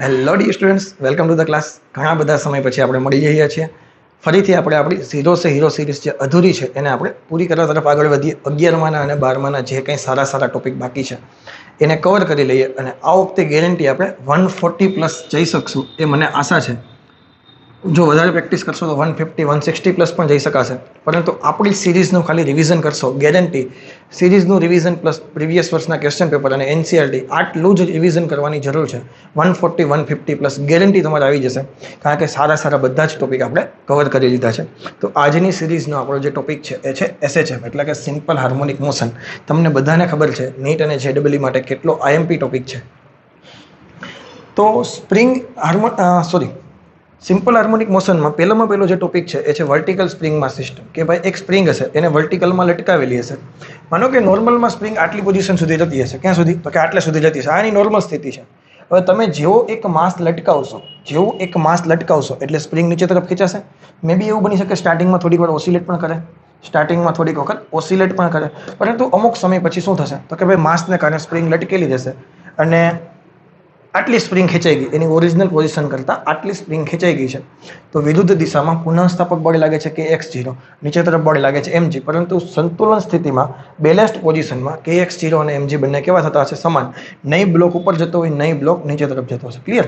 Hello D students, welcome to the class. ઘણા બધા સમય પછી આપણે મળી રહ્યા છીએ. ફરીથી આપણે આપણી ઝીરો સે હીરો સિરીઝ જે અધૂરી છે એને આપણે પૂરી કરવા તરફ આગળ વધીએ. 11માના અને 12માના જે કંઈ સારા સારા ટોપિક બાકી છે એને કવર કરી લઈએ અને આ વખતે ગેરંટી આપણે 140+ જઈ શકશું એ મને આશા છે. જો વધારે પ્રેક્ટિસ કરશો તો 150 160+ પણ જઈ શકાશે, પરંતુ આપણી સિરીઝનું ખાલી રિવિઝન કરશો ગેરંટી સિરીઝનું રિવિઝન પ્લસ પ્રીવિયસ વર્ષના ક્વેશ્ચન પેપર અને એનસીઆરટી આટલું જ રિવિઝન કરવાની જરૂર છે. 140 150+ ગેરંટી તમારે આવી જશે, કારણ કે સારા સારા બધા જ ટોપિક આપણે કવર કરી લીધા છે. તો આજની સિરીઝનો આપણો જે ટોપિક છે એ છે એસએચએમ, એટલે કે સિમ્પલ હાર્મોનિક મોશન. તમને બધાને ખબર છે નીટ અને જેડબલઈ માટે કેટલો આઈએમપી ટોપિક છે. તો સિમ્પલ હાર્મોનિક મોશનમાં પહેલો જે ટોપિક છે એ છે વર્ટિકલ સ્પ્રિંગમાં સિસ્ટમ. કે ભાઈ એક સ્પ્રિંગ હશે, એને વર્ટિકલમાં લટકાવેલી હશે. માનો કે નોર્મલમાં સ્પ્રિંગ આટલી પોઝિશન સુધી જતી હશે. ક્યાં સુધી? તો કે આટલે સુધી જતી હશે. આ એની નોર્મલ સ્થિતિ છે. હવે તમે જેવો એક માસ લટકાવશો એટલે સ્પ્રિંગ નીચે તરફ ખેંચાશે. મે બી એવું બની શકે સ્ટાર્ટિંગમાં થોડીક વાર ઓસિલેટ પણ કરે, પરંતુ અમુક સમય પછી શું થશે તો કે ભાઈ માસને કારણે સ્પ્રિંગ લટકેલી રહેશે અને આટલી સ્પ્રિંગ ખેંચાઈ ગઈ, એની ઓરિજિનલ પોઝિશન કરતાં આટલી સ્પ્રિંગ ખેંચાઈ ગઈ છે. તો વિરુદ્ધ દિશામાં પુનઃસ્થાપક બળ લાગે છે KX0, નીચે તરફ બળ લાગે છે mg. પરંતુ સંતુલન સ્થિતિમાં બેલેન્સ્ડ પોઝિશનમાં KX0 અને mg બંને કેવા થતા હશે? સમાન. નહીં બ્લોક ઉપર જતો હોય, નહીં બ્લોક નીચે તરફ જતો હશે. ક્લિયર?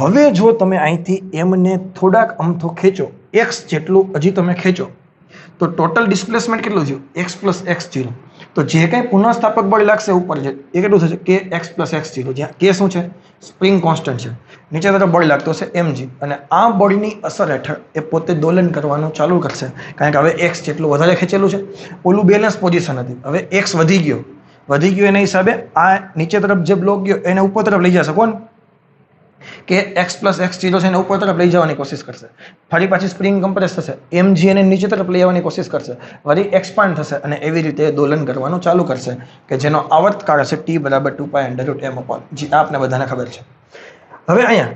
હવે જો તમે અહીંથી m ને થોડાક અમથો ખેંચો, x જેટલું હજી તમે ખેંચો, તો ટોટલ ડિસ્પ્લેસમેન્ટ કેટલું થયું? x + x0. તો જે કંઈ પુનઃસ્થાપક બળ લાગશે ઉપર છે એ કેટલું થશે? KX + x0. જ્યાં k શું છે? સ્પ્રિંગ કોન્સ્ટન્ટ છે. નીચે તરફ બળ લાગતો હશે mg, અને આ બળની અસર હેઠળ એ પોતે દોલન કરવાનું ચાલુ કરશે, કારણ કે હવે x જેટલું વધારે ખેંચેલું છે. ઓલું બેલેન્સ પોઝિશન હતી, હવે x વધી ગયો એના હિસાબે આ નીચે તરફ જે બ્લોક ગયો એને ઉપર તરફ લઈ જશે. કોણ? કે x + x0 છે એને ઉપર તરફ લઈ જવાની કોશિશ કરશે. ફરી પાછી સ્પ્રિંગ કમ્પ્રેસ થશે, mg એને નીચે તરફ લઈ આવવાની કોશિશ કરશે, વળી એક્સપાન્ડ થશે અને એવી રીતે દોલન કરવાનું ચાલુ કરશે, કે જેનો આવર્તકાળ હશે T = 2π√m/g. આપને બધાને ખબર છે. હવે અહીંયા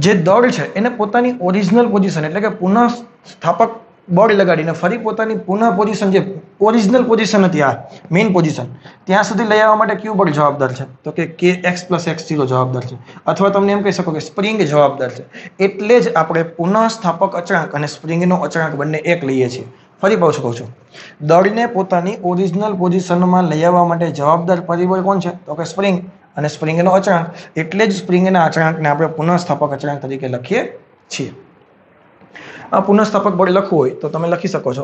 જે દળ છે એને પોતાની ઓરિજિનલ પોઝિશન એટલે કે પુનઃસ્થાપક બળ લગાડીને ફરી પોતાની પુનઃ પોઝિશન, જે ઓરિજિનલ પોઝિશન હતી આ મેઇન પોઝિશન, ત્યાં સુધી લઈ આવવા માટે કયું બળ જવાબદાર છે? તો કે KX + x0 જવાબદાર છે. અથવા તમને એમ કહી શકો કે સ્પ્રિંગ જવાબદાર છે. એટલે જ આપણે પુનઃસ્થાપક અચળાંક અને સ્પ્રિંગનો અચળાંક બંને એક લઈએ છીએ. ફરી પાછું કહું છું, દળને પોતાની ઓરિજિનલ પોઝિશનમાં લઈ આવવા માટે જવાબદાર પરિબળ કોણ છે? તો કે સ્પ્રિંગ, અને સ્પ્રિંગનો અચળાંક. એટલે જ સ્પ્રિંગના અચળાંકને આપણે પુનઃસ્થાપક અચળાંક તરીકે લખીએ છીએ. આ પુનઃસ્થાપક બળ લખવું હોય તો તમે લખી શકો છો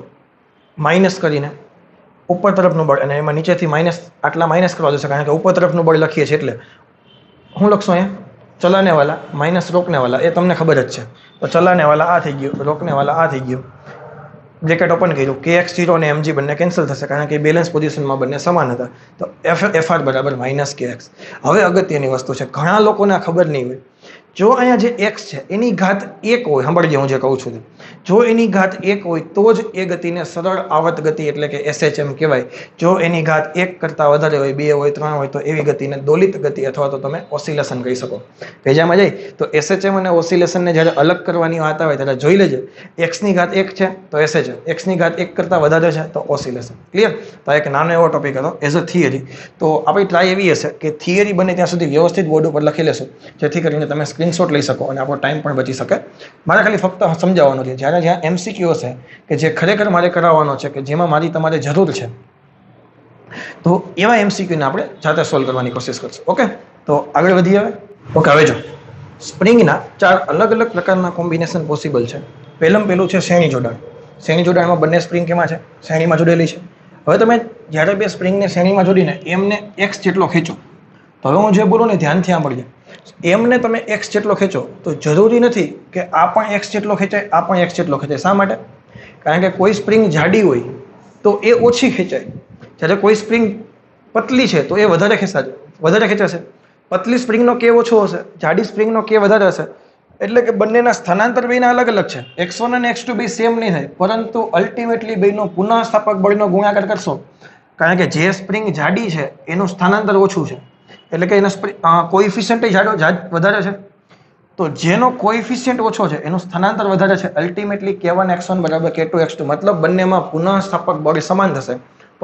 માઇનસ કરીને ઉપર તરફનું બળ, અને એમાં નીચેથી આટલા માઇનસ કરવા જશે, કારણ કે ઉપર તરફનું બળ લખીએ છીએ. એટલે હું લખશો અહીંયા ચલાને વાલા માઇનસ રોકને વાલા, એ તમને ખબર જ છે. તો ચલાને વાલા આ થઈ ગયું, રોકને વાલા આ થઈ ગયું. બ્રેકેટ ઓપન કર્યું, KX0 અને mg બંને કેન્સલ થશે, કારણ કે બેલેન્સ પોઝિશનમાં બંને સમાન હતા. તો FR = -KX. હવે અગત્યની વસ્તુ છે, ઘણા લોકોને ખબર નહીં હોય. જો અહીંયા જે x છે એની ઘાત 1 હોય, સાંભળજો હું જે કહું છું, જો એની ઘાત 1 હોય તો જ એ ગતિને સરળ આવર્ત ગતિ એટલે કે SHM કહેવાય. જો એની ઘાત 1 કરતાં વધારે હોય, 2 હોય, 3 હોય, તો એવી ગતિને દોલિત ગતિ અથવા તો તમે ઓસિલેશન કહી શકો. ભેજામાં જાય તો SHM અને ઓસિલેશનને જ્યારે અલગ કરવાની વાત આવે ત્યારે જોઈ લેજે, x ની ઘાત 1 છે તો SHM, x ની ઘાત 1 કરતાં વધારે છે તો ઓસિલેશન. ક્લિયર? તો એક નાનો એવો ટોપિક હતો એઝ અ થિયરી. તો આપણી ટ્રાય એવી હશે કે થિયરી બને ત્યાં સુધી વ્યવસ્થિત બોર્ડ ઉપર લખી લેશું, જેથી કરીને તમે સ્ક્રીનશોટ લઈ શકો અને આપણો ટાઈમ પણ બચી શકે. મારે ખાલી ફક્ત સમજાવવાનું છે, જ્યાં MCQ હશે કે જે ખરેખર મારે કરાવવાનો છે, કે જેમાં મારી તમારે જરૂર છે, તો એવા MCQને આપણે જાતે સોલ્વ કરવાની કોશિશ કરશું. ઓકે, તો આગળ વધીએ હવે. ઓકે, હવે જો સ્પ્રિંગના 4 અલગ અલગ પ્રકારના કોમ્બિનેશન પોસિબલ છે. પહેલું છે શ્રેણી જોડાણ. શ્રેણી જોડાણમાં બંને સ્પ્રિંગ કેમાં છે? શ્રેણીમાં જોડેલી છે. હવે તમે જ્યારે બે સ્પ્રિંગને શ્રેણીમાં જોડીને એમને x જેટલો ખેંચો, તો હવે હું જે બોલું ને ધ્યાનથી સાંભળજો. એમને તમે x જેટલો ખેંચો તો જરૂરી નથી કે આ પણ x જેટલો ખેંચાય, આ પણ x જેટલો ખેંચાય. શા માટે? કારણ કે કોઈ સ્પ્રિંગ જાડી હોય તો એ ઓછી ખેંચાય, જ્યારે કોઈ સ્પ્રિંગ પતલી છે તો એ વધારે ખેંચાશે. પતલી સ્પ્રિંગનો કે ઓછો હશે, જાડી સ્પ્રિંગનો કે વધારે હશે. એટલે કે બંનેના સ્થાનાંતર બેના અલગ અલગ છે. x1 અને x2 બે સેમ નહીં થાય, પરંતુ અલ્ટિમેટલી બેનો પુનઃસ્થાપક બળનો ગુણાકાર કરશો, કારણ કે જે સ્પ્રિંગ જાડી છે એનું સ્થાનાંતર ઓછું છે, એટલે કે એનો કોએફિશિયન્ટ વધારે છે. તો જેનો કોએફિશિયન્ટ ઓછો છે એનું સ્થાનાંતર વધારે છે. અલ્ટિમેટલી K1x1 = K2x2, મતલબ બંનેમાં પુનઃસ્થાપક બળ સમાન થશે,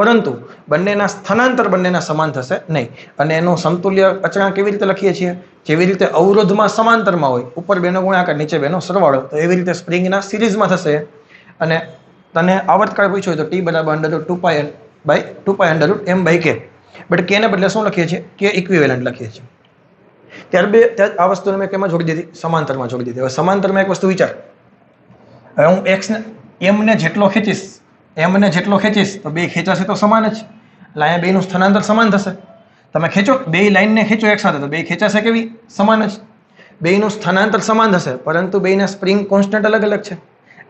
પરંતુ બંનેના સ્થાનાંતર બંનેના સમાન થશે નહીં. અને એનો સમતુલ્ય અચળાંક કેવી રીતે લખીએ છીએ? જેવી રીતે અવરોધમાં સમાંતરમાં હોય, ઉપર બેનો ગુણાકાર નીચે બેનો સરવાળો, તો એવી રીતે સ્પ્રિંગના સિરીઝમાં થશે. અને તને આવર્તકાળ પૂછ્યો હોય તો ટી બરાબર √2π m/k. બટ કે ને બદલે શું લખીએ છીએ? કે ઇક્વિવેલન્ટ લખીએ છીએ. ત્યાર આ વસ્તુને મેં કેમાં જોડી દીધી? સમાંતરમાં જોડી દીધી. હવે સમાંતરમાં એક વસ્તુ વિચાર, હવે હું એક્સ ને એમ ને જેટલો ખેંચીશ તો બે ખેંચાશે તો સમાન જ. એટલે અહીંયા બેનું સ્થાનાંતર સમાન થશે. તમે ખેંચો, બે લાઈનને ખેંચો એક સાથે તો બે ખેંચાશે કેવી? સમાન જ. બેનું સ્થાનાંતર સમાન થશે, પરંતુ બેના સ્પ્રિંગ કોન્સ્ટન્ટ અલગ અલગ છે.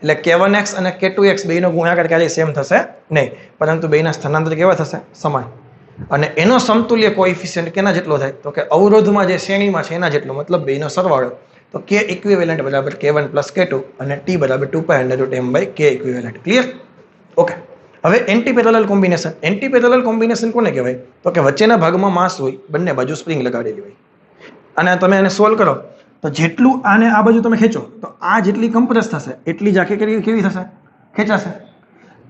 એટલે k1x અને k2x બેનો ગુણાકાર ક્યારેય સેમ થશે નહીં, પરંતુ બેના સ્થાનાંતર કેવા થશે? સમાન. અને એનો સમતુલ્ય કોએફિશિયન્ટ કેના જેટલો થાય? તો કે અવરોધમાં જે શ્રેણીમાં છે એના જેટલો, મતલબ બેનો સરવાળો. તો k ઇક્વિવેલન્ટ બરાબર k1 + k2 અને t બરાબર 2π√m/k ઇક્વિવેલન્ટ. ક્લિયર? ઓકે. હવે anti parallel combination. Anti parallel combination કોને કહેવાય? તો કે વચ્ચેના ભાગમાં માસ હોય, બંને બાજુ સ્પ્રિંગ લગાડેલી હોય. અને તમે એને સોલ્વ કરો તો જેટલું આને આ બાજુ તમે ખેંચો તો આ જેટલી કમ્પ્રેસ થશે એટલી જ આખી કેવી થશે? ખેંચાશે.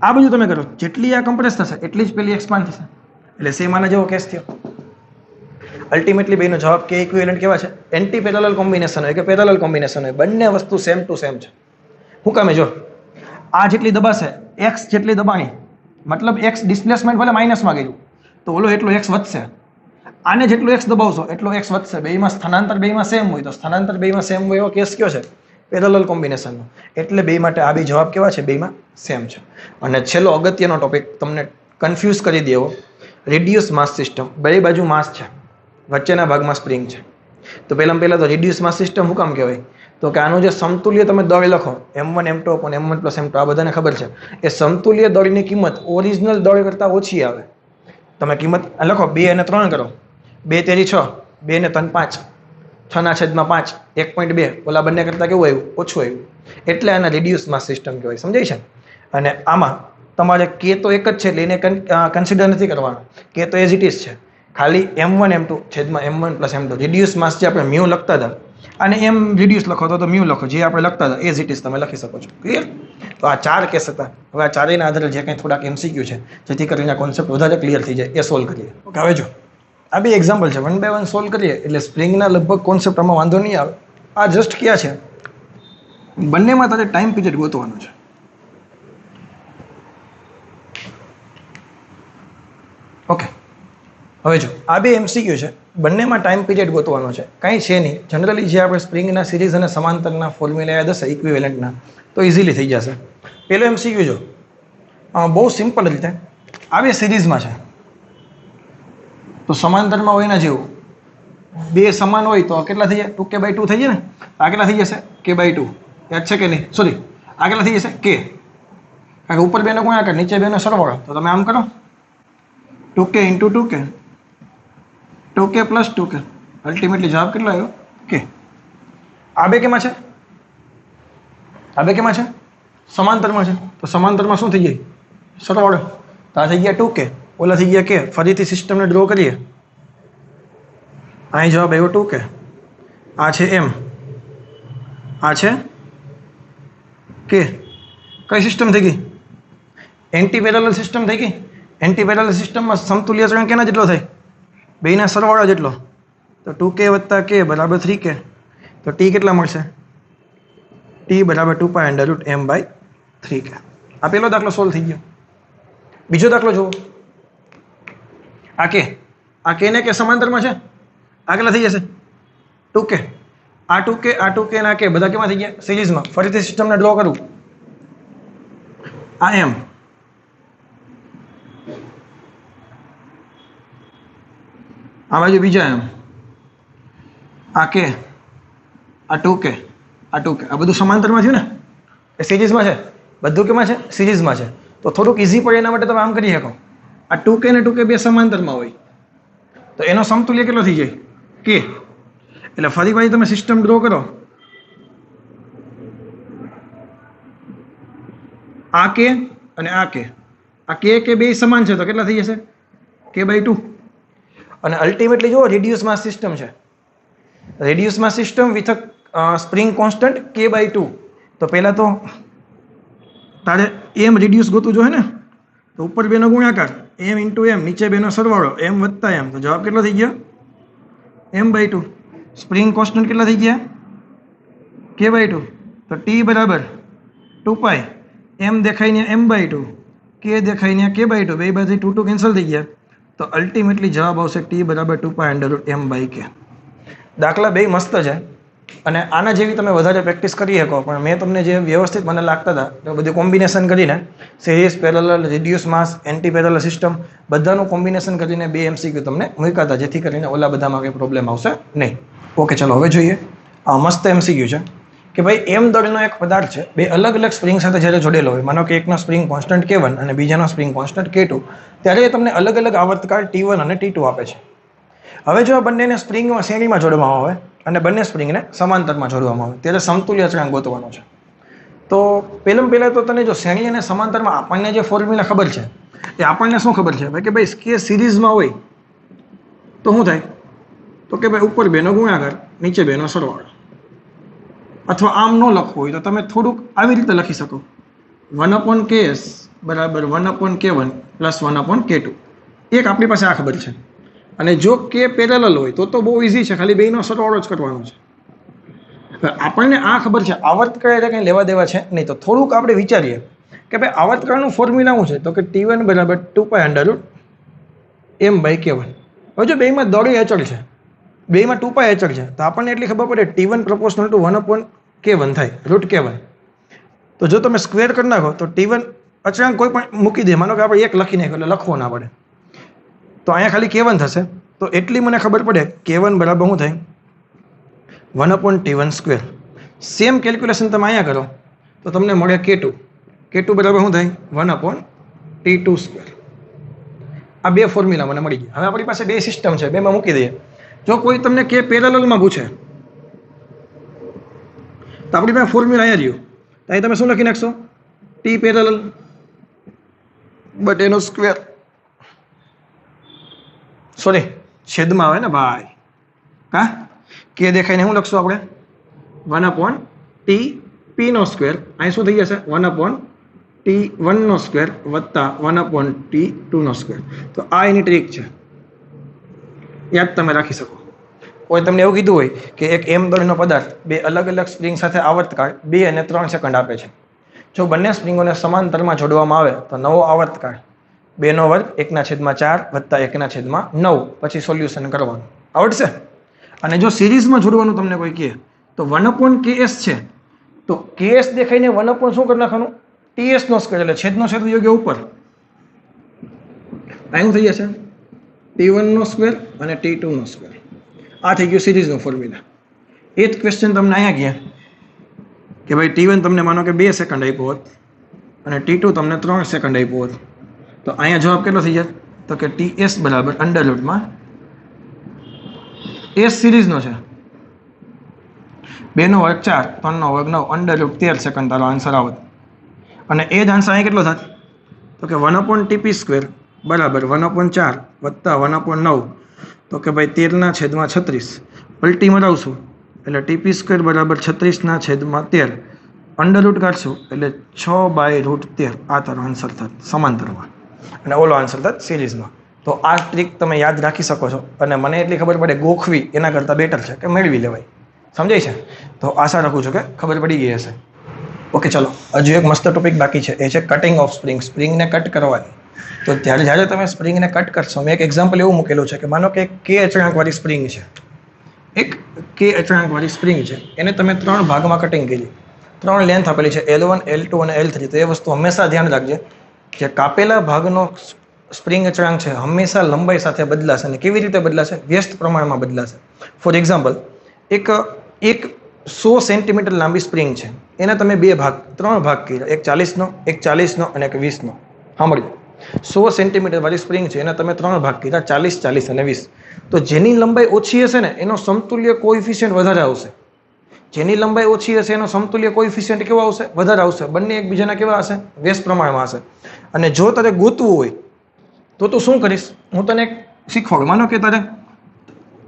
આ બાજુ તમે કરો, જેટલી આ કમ્પ્રેસ થશે એટલી જ પેલી એક્સપાન્ડ થશે. એટલે સેમ આના જેવો કેસ થયો. અલ્ટિમેટલી બેનો જવાબ કે ઇક્વિવેલન્ટ કેવા છે? એન્ટી પેરેલલ કોમ્બિનેશન હોય કે પેરેલલ કોમ્બિનેશન હોય, બંને વસ્તુ સેમ ટુ સેમ છે. શું કામે? જો આ જેટલી દબાશે, એક્સ જેટલી દબાણી, મતલબ એક્સ ડિસ્પ્લેસમેન્ટ ભલે માઇનસમાં ગયું તો ઓલો એટલો એક્સ વધશે. આને જેટલું એક્સ દબાવશો એટલો એક્સ વધશે. બેમાં સ્થાનાંતર બેમાં સેમ હોય તો સ્થાનાંતર બેમાં સેમ હોય એવો કેસ કયો છે? પેરેલલ કોમ્બિનેશનનો. એટલે બે માટે આ બે જવાબ કેવા છે? બેમાં સેમ છે. અને છેલ્લો અગત્યનો ટોપિક તમને કન્ફ્યુઝ કરી દેવો, રિડ્યુસ માસ સિસ્ટમ. બે બાજુ માસ છે, વચ્ચેના ભાગમાં સ્પ્રિંગ છે. તો પહેલા તો રિડ્યુસ માસ સિસ્ટમ શું કામ કહેવાય? તો કે આનું જે સમતુલ્ય તમે દળ લખો m1 m2 / m1 + m2, આ બધાને ખબર છે એ સમતુલ્ય દળની કિંમત ઓરિજિનલ દળ કરતાં ઓછી આવે. તમે કિંમત લખો 2 અને 3 કરો, 2 તેરી 6, 2 ને 3 5, 6/5, 1.2, ઓલા બંને કરતાં કેવું આવ્યું? ઓછું આવ્યું. એટલે આને રિડ્યુસ માસ સિસ્ટમ કહેવાય. સમજાય છે? અને આમાં તમારે કે તો એક જ છે એટલે એને કન્સિડર નથી કરવાનો. કે તો એઝ ઇટ ઇઝ છે. ખાલી m1 m2 / m1 + m2. Reduce માસ જે આપણે મ્યુ લખતા હતા અને એમ રિડ્યુસ લખો તો મ્યુ લખો, જે આપણે લખતા હતા એઝ ઇટ ઇઝ તમે લખી શકો છો. ક્લિયર? તો આ 4 કેસ હતા. હવે આ ચારેયના આધારે જે કંઈ થોડાક MCQ છે જેથી કરીને કોન્સેપ્ટ વધારે ક્લિયર થઈ જાય એ સોલ્વ કરીએ. ઓકે. હવે જો આ બે એક્ઝામ્પલ છે, 1 by 1 સોલ્વ કરીએ એટલે સ્પ્રિંગના લગભગ કોન્સેપ્ટ આમાં વાંધો નહીં આવે. આ જસ્ટ ક્યાં છે? બંનેમાં તારે ટાઈમ પીરિયડ ગોતવાનો છે. ઓકે. હવે જો આ બે MCQ છે, બંનેમાં ટાઈમ પીરિયડ ગોતવાનો છે. કાંઈ છે નહીં. જનરલી જે આપણે સ્પ્રિંગના સિરીઝ અને સમાંતરના ફોર્મ્યુલા યાદ હશે ઇક્વિવેલન્ટના, તો ઇઝીલી થઈ જશે. પેલો MCQ જો બહુ સિમ્પલ રીતે આ બે સિરીઝમાં છે તો સમાંતરમાં હોય એના જેવું, બે સમાન હોય તો કેટલા થઈ જાય? 2k/2 થઈ જાય ને. આ કેટલા થઈ જશે? k/2. યાદ છે કે નહીં? સોરી, આ કેટલા થઈ જશે? k. કારણ કે ઉપર બેનો ગુણાકાર નીચે બેનો સરવાળો, તો તમે આમ કરો 2k × 2k, 2k + 2k. Ultimately જવાબ કેટલો આવ્યો? k. આ બે કેમાં છે? આ બે કેમાં છે? સમાંતરમાં છે. તો સમાંતરમાં શું થઈ જાય? સરવાળો. તો આ થઈ ગયા 2k, ઓલા થઈ ગયા k. ફરીથી સિસ્ટમને ડ્રો કરીએ. અહીં જવાબ આવ્યો 2k. આ છે m, આ છે k. કઈ સિસ્ટમ થઈ ગઈ? એન્ટી પેરેલલ સિસ્ટમ થઈ ગઈ. એન્ટી પેરેલલ સિસ્ટમમાં સમતુલ્ય અચળાંક કેના જેટલો થાય? બેના સરવાળા જેટલો. તો 2k + k = 3k. તો t કેટલા મળશે? t બરાબર 2π√m/3k. આ પહેલો દાખલો સોલ્વ થઈ ગયો. બીજો દાખલો જુઓ. આ k ને કે સમાંતરમાં છે. આ કેટલા થઈ જશે? 2k. આ 2k, આ 2k અને આ k બધા કેમાં થઈ ગયા? સિરીઝમાં. ફરીથી સિસ્ટમને ડ્રો કરું. આ m, આ બાજુ બીજા m, આ k, આ 2k, આ 2k. આ બધું સમાંતરમાં થયું ને? એ સિરીઝમાં છે. બધું કેમાં છે? સિરીઝમાં છે. તો થોડુંક ઇઝી પડે એના માટે તમે આમ કરી શકો. આ 2k ને 2k બે સમાંતરમાં હોય તો એનો સમતુલ્ય કેટલો થઈ જાય? k. એટલે ફરી પાછી તમે સિસ્ટમ ડ્રો કરો. આ k અને આ k, આ k બે સમાન છે તો કેટલા થઈ જશે? k/2. અને અલ્ટિમેટલી જો રિડ્યુસ માસ સિસ્ટમ છે. Reduce mass system with spring constant k/2. તો પહેલા તો તારે એમ રિડ્યુસ ગોતું જોઈએ ને, તો ઉપર બેનો ગુણાકાર એમ ઇન્ટુ એમ, નીચે બેનો સરવાળો એમ વત્તા એમ, તો જવાબ કેટલો થઈ ગયો? m/2. સ્પ્રિંગ કોન્સ્ટન્ટ કેટલા થઈ ગયા? k/2. તો t બરાબર 2π, m દેખાય ને m/2, k દેખાય ને k/2, બે બાજુ 2 કેન્સલ થઈ ગયા. તો અલ્ટિમેટલી જવાબ આવશે t બરાબર 2π√m/k. દાખલા બે મસ્ત છે અને આના જેવી તમે વધારે પ્રેક્ટિસ કરી શકો, પણ મેં તમને જે વ્યવસ્થિત મને લાગતા હતા તો બધું કોમ્બિનેશન કરીને સિરીઝ, પેરેલલ, રિડ્યુસ માસ, એન્ટી પેરેલલ સિસ્ટમ બધાનું કોમ્બિનેશન કરીને બે MCQ તમને મૂક્યા હતા, જેથી કરીને ઓલા બધામાં કંઈ પ્રોબ્લેમ આવશે નહીં. ઓકે, ચલો હવે જોઈએ. આ મસ્ત MCQ છે કે ભાઈ એમ દળનો એક પદાર્થ છે, બે અલગ અલગ સ્પ્રિંગ સાથે જ્યારે જોડેલો હોય, માનો કે એકનો સ્પ્રિંગ કોન્સ્ટન્ટ K1 અને બીજાનો સ્પ્રિંગ કોન્સ્ટન્ટ K2, ત્યારે એ તમને અલગ અલગ આવર્તકાળ T1 અને T2 આપે છે. હવે જો આ બંનેને સ્પ્રિંગમાં શ્રેણીમાં જોડવામાં આવે અને બંને સ્પ્રિંગને સમાંતરમાં જોડવામાં આવે, ત્યારે સમતુલ્ય અચળાંક ગોતવાનો છે. તો પહેલાં તો તને જો શ્રેણી અને સમાંતરમાં આપણને જે ફોર્મ્યુલા ખબર છે એ આપણને શું ખબર છે ભાઈ, કે ભાઈ કે સિરીઝમાં હોય તો શું થાય, તો કે ભાઈ ઉપર બેનો ગુણાકાર, નીચે બેનો સરવાળો. અથવા આમ ન લખવું હોય તો તમે થોડુંક આવી રીતે લખી શકો, 1/ks બરાબર 1/k1 પ્લસ 1/k2. એક આપણી પાસે આ ખબર છે. અને જો કે પેરેલલ હોય તો બહુ ઇઝી છે, ખાલી બેનો સરવાળો જ કરવાનો છે. આપણને આ ખબર છે, આવર્તકાળ એટલે કંઈ લેવા દેવા છે નહીં. તો થોડુંક આપણે વિચારીએ કે ભાઈ આવર્તકાળનું ફોર્મ્યુલા શું છે, તો કે T1 બરાબર 2π√m/k1. હવે જો બેમાં દળીય અચળ છે, બેમાં 2π અચળ છે, તો આપણને એટલી ખબર પડે T1 પ્રપોર્શનલ ટુ 1/k1 થાય, √k1. તો જો તમે સ્ક્વેર કરી નાખો તો T1 અચળાંક કોઈ પણ મૂકી દે, માનો કે આપણે એક લખી નાખો એટલે લખવો ના પડે, તો અહીંયા ખાલી K1 થશે. તો એટલી મને ખબર પડે K1 બરાબર શું થાય, 1/T1². સેમ કેલ્ક્યુલેશન તમે અહીંયા કરો તો તમને મળે K2 બરાબર શું થાય, 1/T2². આ બે ફોર્મ્યુલા મને મળી ગયા. હવે આપણી પાસે બે સિસ્ટમ છે, બેમાં મૂકી દઈએ. જો કોઈ તમને કે પેરેલલમાં પૂછે તો આપણી પાસે ફોર્મ્યુલા અહીંયા રહ્યું, તો અહીં તમે શું લખી નાખશો, T પેરેલલ બટ એનો સ્ક્વેર, સોરી છેદમાં આવે ને ભાઈ, હા, કે દેખાઈને શું લખશું આપણે, 1/T(p)². અહીં શું થઈ જશે, 1/T1² વત્તા 1/T2². તો આ એની ટ્રીક છે, યાદ તમે રાખી શકો. કોઈ તમને એવું કીધું હોય કે એક એમ દળનો પદાર્થ બે અલગ અલગ સ્પ્રિંગ સાથે આવર્તકાળ 2 અને 3 સેકન્ડ આપે છે. જો બંને સ્પ્રિંગોને સમાંતરમાં જોડવામાં આવે તો નવો આવર્તકાળ 2² 1/4 વત્તા 1/9. પછી સોલ્યુશન કરવાનું આવડશે. અને જો સિરીઝમાં જોડવાનું તમને કોઈ કહે તો 1/ks છે, તો ks દેખાઈને 1/ શું કરી નાખવાનું, ts² એટલે છેદનો છેદ યોગ્ય ઉપર. આ શું થઈ જશે, T1² અને T2². આ થઈ ગયું સિરીઝનો ફોર્મ્યુલા. એ જ ક્વેશ્ચન તમને અહીંયા ગયા કે ભાઈ T1 તમને માનો કે 2 સેકન્ડ આપ્યો હોત અને T2 તમને 3 સેકન્ડ આપ્યો હોત, તો અહીંયા જવાબ કેટલો થઈ જાય, તો કે TS બરાબર અંડરરૂટમાં S સિરીઝનો છે, 2 નો વર્ગ 4, 3 નો વર્ગ 9, √13 સેકન્ડ તારો આન્સર આવત. અને એ જ આન્સર અહીં કેટલો થાય, તો કે 1/TP² બરાબર 1/4 વત્તા 1/9. તો કે ભાઈ 13/36. પલટી મરાવશું એટલે TP² બરાબર 36/13. અંડરરૂટ કાઢશું એટલે 6/√13. આ તારો આન્સર થાય સમાંતરમાં, અને ઓલો આન્સર થાય સિરીઝમાં. તો આ ટ્રીક તમે યાદ રાખી શકો છો, અને મને એટલી ખબર પડે ગોખવી એના કરતાં બેટર છે કે મેળવી લેવાય. સમજાય છે? તો આશા રાખું છું કે ખબર પડી ગઈ હશે. ઓકે, ચલો હજુ એક મસ્ત ટોપિક બાકી છે, એ છે કટિંગ ઓફ સ્પ્રિંગ. સ્પ્રિંગને કટ કરવાની. તો જ્યારે તમે સ્પ્રિંગને કટ કરશો, મેં એક એક્ઝામ્પલ એવું મૂકેલું છે કે માનો કે K અચળાંકવાળી સ્પ્રિંગ છે, એક K અચળાંકવાળી સ્પ્રિંગ છે, એને તમે 3 ભાગમાં કટિંગ કરી, 3 લેન્થ આપેલી છે, L1, L2 અને L3. તો એ વસ્તુ હંમેશા ધ્યાન રાખજે કે કાપેલા ભાગનો સ્પ્રિંગ અચળાંક છે હંમેશા લંબાઈ સાથે બદલાશે. અને કેવી રીતે બદલાશે, વ્યસ્ત પ્રમાણમાં બદલાશે. ફોર એક્ઝામ્પલ, એક 100 સેન્ટીમીટર લાંબી સ્પ્રિંગ છે, એના તમે 3 ભાગ કર્યા, એક 40નો, એક 40નો અને એક 20નો. સાંભળ્યું, 100 સેન્ટીમીટર વાળી સ્પ્રિંગ છે, એના તમે 3 ભાગ કર્યા, 40, 40 અને 20. તો જેની લંબાઈ ઓછી હશે ને એનો સમતુલ્ય કોએફિશિયન્ટ વધારે આવશે, જેની લંબાઈ ઓછી હશે એનો સમતુલ્ય કોએફિશિયન્ટ કેવો આવશે, વધારે આવશે. બંને એકબીજાના કેવા હશે, વ્યસ્ત પ્રમાણમાં હશે. અને જો તારે ગોતવું હોય તો તું શું કરીશ, હું તને એક શીખવાડું. માનો કે તારે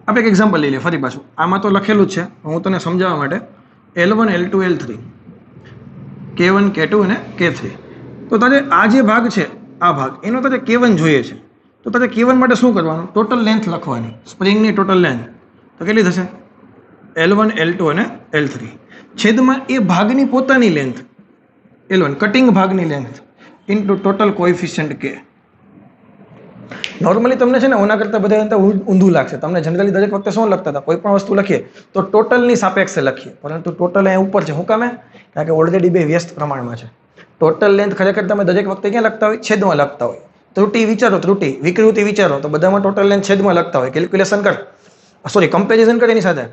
આપણે એક એક્ઝામ્પલ લઈ લે, ફરી પાછું આમાં તો લખેલું જ છે, હું તને સમજાવવા માટે L1, L2, L3, K1, K2 અને K3. તો તારે આ જે ભાગ છે, આ ભાગ એનો તારે K1 જોઈએ છે. તો તારે K1 માટે શું કરવાનું? ટોટલ લેન્થ લખવાની, સ્પ્રિંગની ટોટલ લેન્થ. તો કેટલી થશે? L1, L2 અને L3 છેદમાં એ ભાગની પોતાની લેન્થ L1 કટિંગ ભાગની length into total coefficient K. Normally તમને છે ને ઓના કરતાં બધા ઊંધું લાગશે. તમને જનરલી દરેક વખતે શું લખતા હતા? કોઈ પણ વસ્તુ લખીએ તો ટોટલની સાપેક્ષે લખીએ, પરંતુ ટોટલ અહીંયા ઉપર છે. શું કામે? કારણ કે ઓલરેડી બે વ્યસ્ત પ્રમાણમાં છે. ટોટલ લેન્થ ખરેખર તમે દરેક વખતે ક્યાં લખતા હોય? છેદમાં લખતા હોય. ત્રુટિ વિચારો, ત્રુટિ વિકૃતિ વિચારો, તો બધામાં ટોટલ લેન્થ છેદમાં લખતા હોય. કેલ્ક્યુલેશન કર, સોરી કમ્પેરિઝન કરે એની સાથે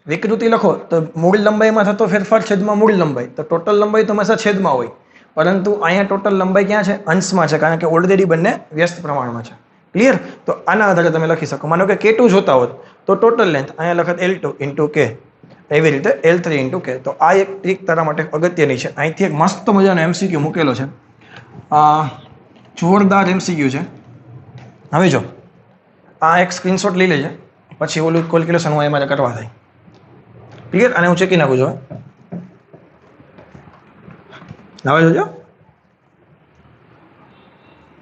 વિકૃતિ લખો તો મૂળ લંબાઈમાં થતો ફેરફાર છેદમાં મૂળ લંબાઈ, તો ટોટલ લંબાઈ તો હંમેશા છેદમાં હોય. પરંતુ અહીંયા ટોટલ લંબાઈ ક્યાં છે? અંશમાં છે, કારણ કે ઓલરેડી બંને વ્યસ્ત પ્રમાણમાં છે. ક્લિયર? તો આના આધારે તમે લખી શકો. માનો કે K2 જોતા હોત તો ટોટલ લેન્થ અહીંયા લખત L2 ઇન્ટુ K, એવી રીતે L3 ઇન્ટુ K. તો આ એક ટ્રીક તારા માટે અગત્યની છે. અહીંથી એક મસ્ત મજાનો MCQ મૂકેલો છે, જોરદાર MCQ છે. હવે જો આ એક સ્ક્રીનશોટ લઈ લેજે, પછી ઓલું કેલ્ક્યુલેશન હું એમાં કરવા થાય. ક્લિયર? અને હું ચેકી નાખું છું. હવે જોજો,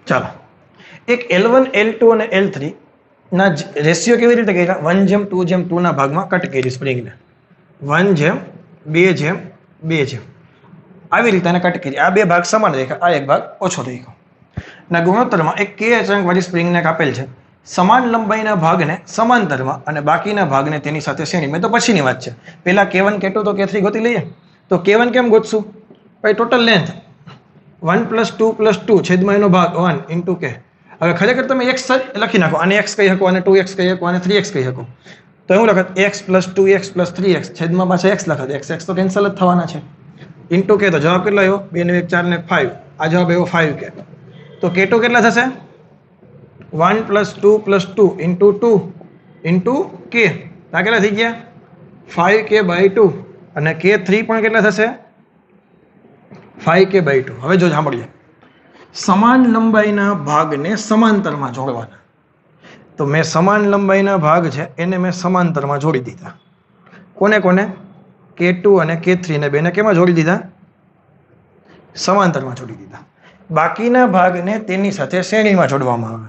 ચાલો એક L1, L2 અને L3 ના રેશિયો કેવી રીતે કર્યા? 1:2:2 ના ભાગમાં કટ કરી સ્પ્રિંગને. 1:2:2 આવી રીતે એને કટ કરી. આ બે ભાગ સમાન રાખ્યા, આ એક ભાગ ઓછો થઈ ગયો. ના ગુણોત્તરમાં એક K અચળાંક વાળી સ્પ્રિંગને કાપેલ છે. સમાન લંબાઈના ભાગને સમાંતરમાં અને બાકીના ભાગને તેની સાથે શ્રેણી. મેં તો પછીની વાત છે, પહેલા K1, K2 તો K3 ગોતી લઈએ. તો K1 કેમ ગોતશું? ભાઈ ટોટલ લેન્થ 1 + 2 + 2 છેદમાં એનો ભાગ 1 ઇન્ટુ K. હવે ખરેખર તમે x લખી નાખો, આને x કહી શકો, આને 2x કહી શકો, આને 3x કહી શકો. તો એવું લખત x + 2x + 3x છેદમાં પાછા x લખત. x તો કેન્સલ જ થવાના છે. ઇન્ટુ K તો જવાબ કેટલો આવ્યો? 2 ને 1 4 ને 5. આ જવાબ આવ્યો 5K. તો K2 કેટલા થશે? 1 + 2 + 2 ઇન્ટુ 2 ઇન્ટુ K. આ કેટલા થઈ ગયા? 5K/2. અને K3 પણ કેટલા થશે? 5K/2. હવે જો સાંભળીએ, સમાન લંબાઈના ભાગને સમાંતરમાં જોડવાના. તો મેં સમાન લંબાઈના ભાગ છે એને મેં સમાંતરમાં જોડી દીધા. કોને કોને? K2 અને K3 ને બેને કેમાં જોડી દીધા? સમાંતરમાં જોડી દીધા. બાકીના ભાગને તેની સાથે શ્રેણીમાં જોડવામાં આવે.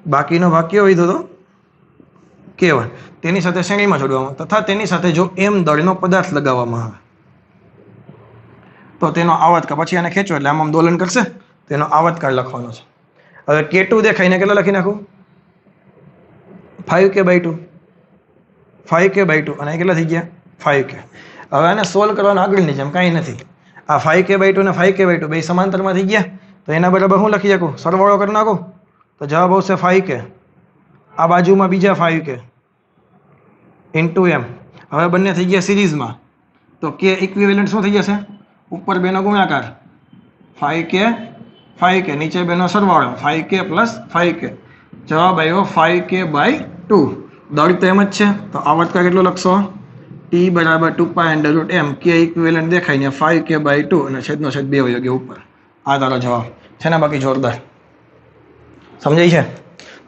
બાકીનો ભાગ કેવો લીધો હતો? K1. તેની સાથે શ્રેણીમાં જોડવામાં તથા તેની સાથે જો M દળનો પદાર્થ લગાવવામાં આવે તો તેનો આવર્તકાળ, પછી આને ખેંચો એટલે આમ દોલન કરશે, તેનો આવર્તકાળ લખવાનો છે. હવે K2 દેખાઈને કેટલો લખી નાખું? 5K/2. 5K/2 અને કેટલા થઈ ગયા? 5K. હવે આને સોલ્વ કરવાનો આગળની જેમ કાંઈ નથી. આ 5K/2 અને 5K/2 બે સમાંતરમાં થઈ ગયા, તો એના બરાબર હું લખી શકું? સરવાળો કરી નાખું તો જવાબ આવશે 5K. આ બાજુમાં બીજા 5K ઇન્ટુ M. હવે બંને થઈ ગયા સિરીઝમાં, તો K ઇક્વિવેલન્ટ શું થઈ જશે? ઉપર બેનો ગુણાકાર 5K 5K, નીચે બેનો સરવાળો 5K + 5K. જવાબ આવ્યો 5K/2. દળ તો એમ જ છે, તો આવર્તકાળ કેટલો લખશો? T = 2π√m. K ઇક્વિવેલન્ટ દેખાય ને 5K/2 અને છેદનો છેદ 2 વયો ગયો ઉપર. આ તારો જવાબ છે ને? બાકી જોરદાર સમજાય છે?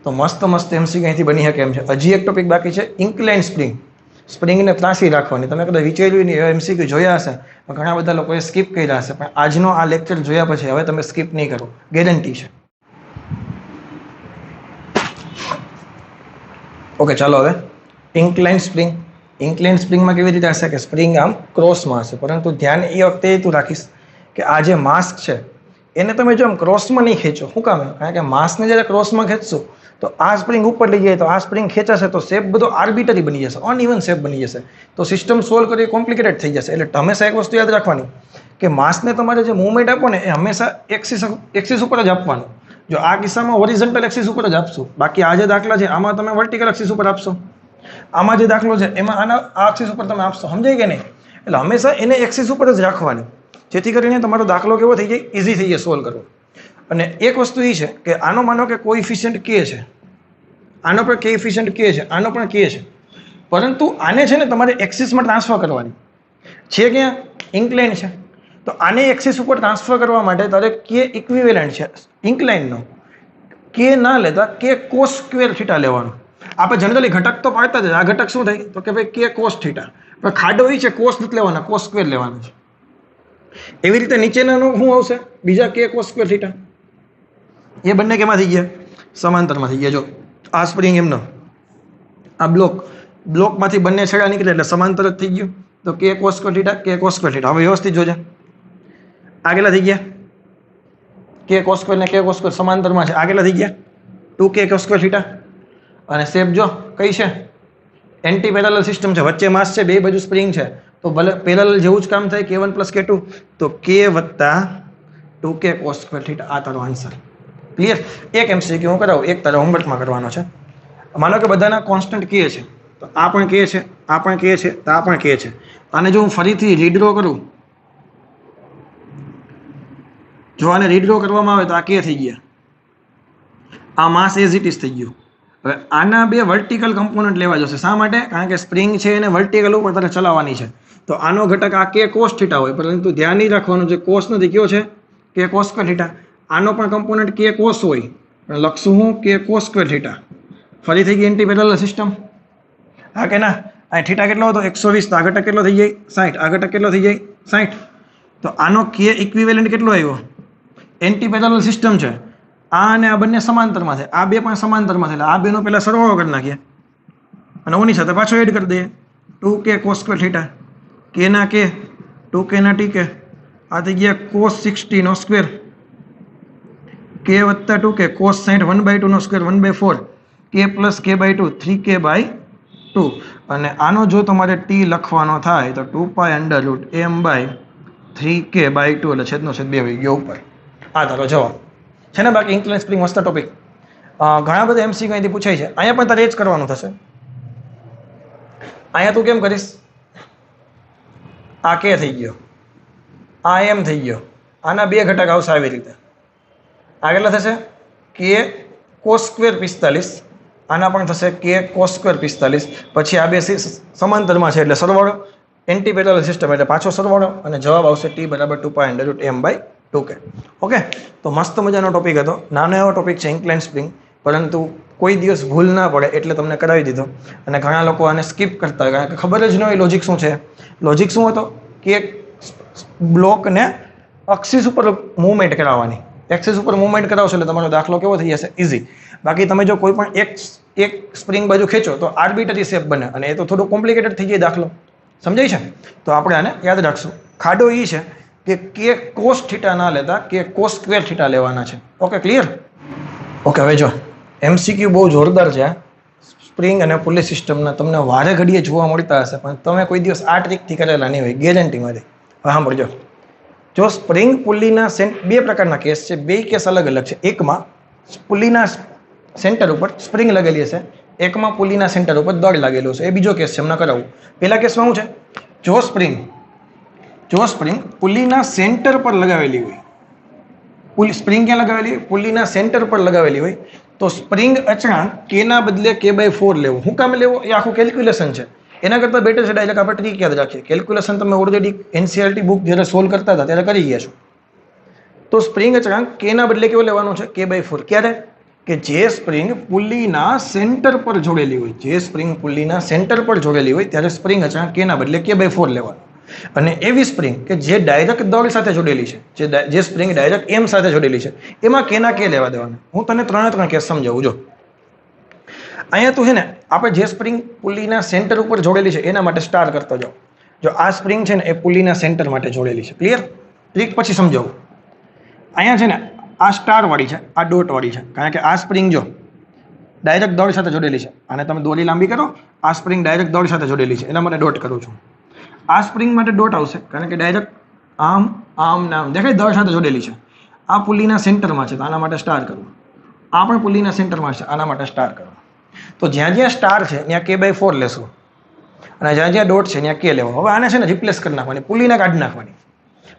તો મસ્ત મસ્ત MCQ અહીંથી બની શકે એમ છે. હજી એક ટોપિક બાકી છે, ઇન્ક્લાઇન સ્પ્રિંગ. સ્પ્રિંગને ત્રાસી રાખવાની. તમે કદાચ વિચાર્યું નહીં, એવા MCQ જોયા હશે, પણ ઘણા બધા લોકોએ સ્કીપ કર્યા હશે. પણ આજનો આ લેક્ચર જોયા પછી હવે તમે સ્કીપ નહીં કરો, ગેરંટી છે. ઓકે, ચાલો હવે ઇન્ક્લાઇન સ્પ્રિંગ. ઇન્ક્લાઇન સ્પ્રિંગમાં કેવી રીતે હશે કે સ્પ્રિંગ આમ ક્રોસમાં હશે, પરંતુ ધ્યાન એ વખતે તું રાખીશ કે આ જે માસ્ક છે એને તમે જો આમ ક્રોસમાં નહીં ખેંચો. શું કામ? કારણ કે માસ્કને જ્યારે ક્રોસમાં ખેંચશો તો આ સ્પ્રિંગ ઉપર લઈ જાય, તો આ સ્પ્રિંગ ખેંચાશે તો શેપ બધો આર્બિટરી બની જશે, અનઇવન શેપ બની જશે. તો સિસ્ટમ સોલ્વ કરવી કોમ્પ્લિકેટેડ થઈ જશે. એટલે હંમેશા એક વસ્તુ યાદ રાખવાની કે માસ્કને તમારે જે મૂવમેન્ટ આપો ને એ હંમેશા એક્સિસ ઉપર જ આપવાનું. જો આ કિસ્સામાં હોરિઝોન્ટલ એક્સિસ ઉપર જ આપશો, બાકી આ જે દાખલા છે આમાં તમે વર્ટિકલ એક્સિસ ઉપર આપશો. આમાં જે દાખલો છે એમાં આ એક્સિસ ઉપર તમે આપશો. સમજાય કે નહીં? એટલે હંમેશા એને એક્સિસ ઉપર જ રાખવાની, જેથી કરીને તમારો દાખલો કેવો થઈ જાય? ઇઝી થઈ જાય સોલ્વ કરવો. અને એક વસ્તુ એ છે કે આનો માનો કે કોએફિશિયન્ટ K છે, આનો પણ કોએફિશિયન્ટ K છે, આનો પણ K છે, પરંતુ આને છે ને તમારે એક્સિસમાં ટ્રાન્સફર કરવાની છે. ક્યાં? ઇન્ક્લાઇન છે, તો આને એક્સિસ ઉપર ટ્રાન્સફર કરવા માટે તારે K ઇક્વિવેલન્ટ છે ઇન્ક્લાઇનનો, K ના લેતા K cos²θ લેવાનો. આપણે જનરલી ઘટક તો પાડતા જ, આ ઘટક શું થાય તો કે ભાઈ K cos θ, પણ ખાડો એ છે કોસ નથી લેવાના, cos² લેવાનો છે. એવી રીતે નીચેનાનો શું આવશે? બીજા K cos²θ. એ બંને કેમાં થઈ ગયા? समांतરમાં થઈ ગયા. જો આ સ્પ્રિંગ એમનો આ બ્લોકમાંથી બંને છેડા નીકળે એટલે સમાંતર જ થઈ ગયું. તો કે કોસ સ્ક્વેર થીટા કે કોસ સ્ક્વેર થીટા. હવે વ્યવસ્થિત જોજે આ કેટલા થઈ ગયા? કે કોસ સ્ક્વેર ને કે કોસ સ્ક્વેર સમાંતરમાં છે. આ કેટલા થઈ ગયા? 2k cos square theta. અને શેપ જો કઈ છે? એન્ટી પેરેલલ સિસ્ટમ છે. વચ્ચે માસ છે, બે બાજુ સ્પ્રિંગ છે, તો ભલે પેરેલલ જેવું જ કામ થાય. k1 + k2 તો k + 2k cos square theta. આ તારો આન્સર. ક્લિયર? એક એમસીક્યુ હું કરાવું, એક તારા હોમવર્કમાં કરવાનો છે. માનો કે બધાના કોન્સ્ટન્ટ કે છે, તો આ પણ કે છે, આ પણ કે છે, તો આ પણ કે છે. આને જો હું ફરીથી રીડ્રો કરું, જો આને રીડ્રો કરવામાં આવે તો આ કે થઈ ગયા, આ માસ એઝ ઇટ ઇઝ થઈ ગયું. હવે આના બે વર્ટિકલ કમ્પોનન્ટ લેવા જશે. શા માટે? કારણ કે સ્પ્રિંગ છે એને વર્ટિકલ ઉપર તારે ચલાવવાની છે. તો આનો ઘટક આ કે કોસ થીટા હોય, પરંતુ ધ્યાન નહીં રાખવાનું, જે કોસ નથી, કયો છે? કે કોસ સ્ક્વેર થીટા. આનો પણ કમ્પોનન્ટ કે કોસ હોય, પણ લખશું હું કે કોસ સ્ક્વેર થીટા. ફરી થઈ ગઈ એન્ટી પેરેલલ સિસ્ટમ. હા કે ના? આ થીટા કેટલો હતો? 120. તો આ ઘટક કેટલો થઈ જાય? 60. આ ઘટક કેટલો થઈ જાય? 60. તો આનો કે ઇક્વિવેલન્ટ કેટલો આવ્યો? એન્ટી પેરેલલ સિસ્ટમ છે. આ અને આ બંને સમાંતરમાં છે, આ બે પણ સમાંતરમાં છે, એટલે આ બેનો પહેલા સરવાળો કરી નાખીએ અને ઓની સાથે પાછો એડ કરી દઈએ. 2k કોસ સ્ક્વેર થીટા, કે ના કે, 2k ના tk. આ થઈ ગયા કોસ 60 નો સ્ક્વેર, k + 2k કોસ 60 1/2 નો સ્ક્વેર 1/4, k + k/2 3k/2. અને આનો જો તમારે t લખવાનો થાય તો 2π√m/3k/2 એટલે છેદનો છેદ 2 આવી ગયો ઉપર. આ તારો જવાબ છે ને. બાકી ઇન્ક્લાઇન સ્પ્રિંગ મસ્ત ટોપિક, ઘણા બધા એમસીક્યુ અહીંથી પૂછાય છે. અહીંયા પણ તારે એ જ કરવાનું થશે. અહીંયા તું કેમ કરીશ? આ કે થઈ ગયો, આ એમ થઈ ગયો, આના બે ઘટક આવશે આવી રીતે. આ કેટલા થશે? કે કોસ સ્ક્વેર 45. આના પણ થશે કે કોસ સ્ક્વેર 45. પછી આ બે સમાંતરમાં છે એટલે સરવાળો, એન્ટી પેરેલલ સિસ્ટમ એટલે પાછો સરવાળો, અને જવાબ આવશે t = 2π√m/2k. ઓકે, તો મસ્ત મજાનો ટોપિક હતો. નાનો એવો ટોપિક છે ઇન્ક્લાઇન સ્પ્રિંગ, પરંતુ કોઈ દિવસ ભૂલ ના પડે એટલે તમને કરાવી દીધો. અને ઘણા લોકો આને સ્કીપ કરતા હોય, કારણ કે ખબર જ ન હોય લોજિક શું છે. લોજિક શું હતો? કે બ્લોકને એક્સિસ ઉપર મૂવમેન્ટ કરાવવાની. એક્સિસ ઉપર મૂવમેન્ટ કરાવશો એટલે તમારો દાખલો કેવો થઈ જશે? ઇઝી. બાકી તમે જો કોઈ પણ એક સ્પ્રિંગ બાજુ ખેંચો તો આર્બિટરી શેપ બને, અને એ તો થોડું કોમ્પ્લિકેટેડ થઈ જાય દાખલો. સમજાય છે? તો આપણે આને યાદ રાખશું. ખાડો એ છે કે કે કોસ થીટા ના લેતા કે કોસ સ્ક્વેર થીટા લેવાના છે. Okay, clear? ઓકે, હવે જો એમસીક્યુ બહુ જોરદાર છે. સ્પ્રિંગ અને પુલી સિસ્ટમના તમને વારે ઘડીએ જોવા મળતા હશે, પણ તમે કોઈ દિવસ આ ટ્રીકથી કરેલા નહીં હોય, ગેરંટી મારી. હા, સાંભળજો. જો સ્પ્રિંગ પુલીના બે પ્રકારના કેસ છે. બે કેસ અલગ અલગ છે. એકમાં પુલીના સેન્ટર ઉપર સ્પ્રિંગ લગેલી હશે, એકમાં પુલીના સેન્ટર ઉપર દળ લાગેલું છે. એ બીજો કેસ છે, એમને કરાવું. પહેલા કેસમાં શું છે? જો સ્પ્રિંગ પુલીના સેન્ટર પર લગાવેલી હોય, સ્પ્રિંગ ક્યાં લગાવેલી હોય? પુલીના સેન્ટર પર લગાવેલી હોય, તો સ્પ્રિંગ અચળાંક કેના બદલે k/4 લેવો. શું કામ લેવો? એ આખું કેલ્ક્યુલેશન છે. એના કરતાં બેટર છે ડાયરેક્ટ આપણે ટ્રીક યાદ રાખીએ. કેલ્ક્યુલેશન તમે ઓલરેડી એનસીઆરટી બુક જ્યારે સોલ્વ કરતા હતા ત્યારે કરી ગયા છો. તો સ્પ્રિંગ અચળાંક કેના બદલે કેવો લેવાનો છે? k/4. ક્યારે? કે જે સ્પ્રિંગ પુલીના સેન્ટર પર જોડેલી હોય, જે સ્પ્રિંગ પુલીના સેન્ટર પર જોડેલી હોય ત્યારે સ્પ્રિંગ અચળાંક કેના બદલે k/4 લેવાનો. અને એવી સ્પ્રિંગ કે જે ડાયરેક્ટ દળ સાથે જોડેલી છે, જે સ્પ્રિંગ ડાયરેક્ટ એમ સાથે જોડેલી છે, એમાં કેના કે લેવા દેવાના. હું તને ત્રણ કેસ સમજાવું. જો અહીંયા તું છે ને, આપણે જે સ્પ્રિંગ પુલીના સેન્ટર ઉપર જોડેલી છે એના માટે સ્ટાર કરતો જાઓ. જો આ સ્પ્રિંગ છે ને એ પુલીના સેન્ટર માટે જોડેલી છે. ક્લિયર? ટ્રીક પછી સમજાવું. અહીંયા છે ને આ સ્ટાર વાળી છે, આ ડોટ વાળી છે, કારણ કે આ સ્પ્રિંગ જો ડાયરેક્ટ દળ સાથે જોડેલી છે. અને તમે દોરી લાંબી કરો, આ સ્પ્રિંગ ડાયરેક્ટ દળ સાથે જોડેલી છે, એના માટે ડોટ કરું છું. આ સ્પ્રિંગ માટે ડોટ આવશે, કારણ કે ડાયરેક્ટ આમ નામ દેખાય, દળ સાથે જોડેલી છે. આ પુલીના સેન્ટરમાં છે, તો આના માટે સ્ટાર કરવું. આ પણ પુલીના સેન્ટરમાં છે, આના માટે સ્ટાર કરવું. તો જ્યાં જ્યાં સ્ટાર છે ત્યાં k/4 લેશું, અને જ્યાં જ્યાં ડોટ છે ત્યાં કે લેવો. હવે આને છે ને રિપ્લેસ કરી નાખવાની, પુલીને કાઢી નાખવાની.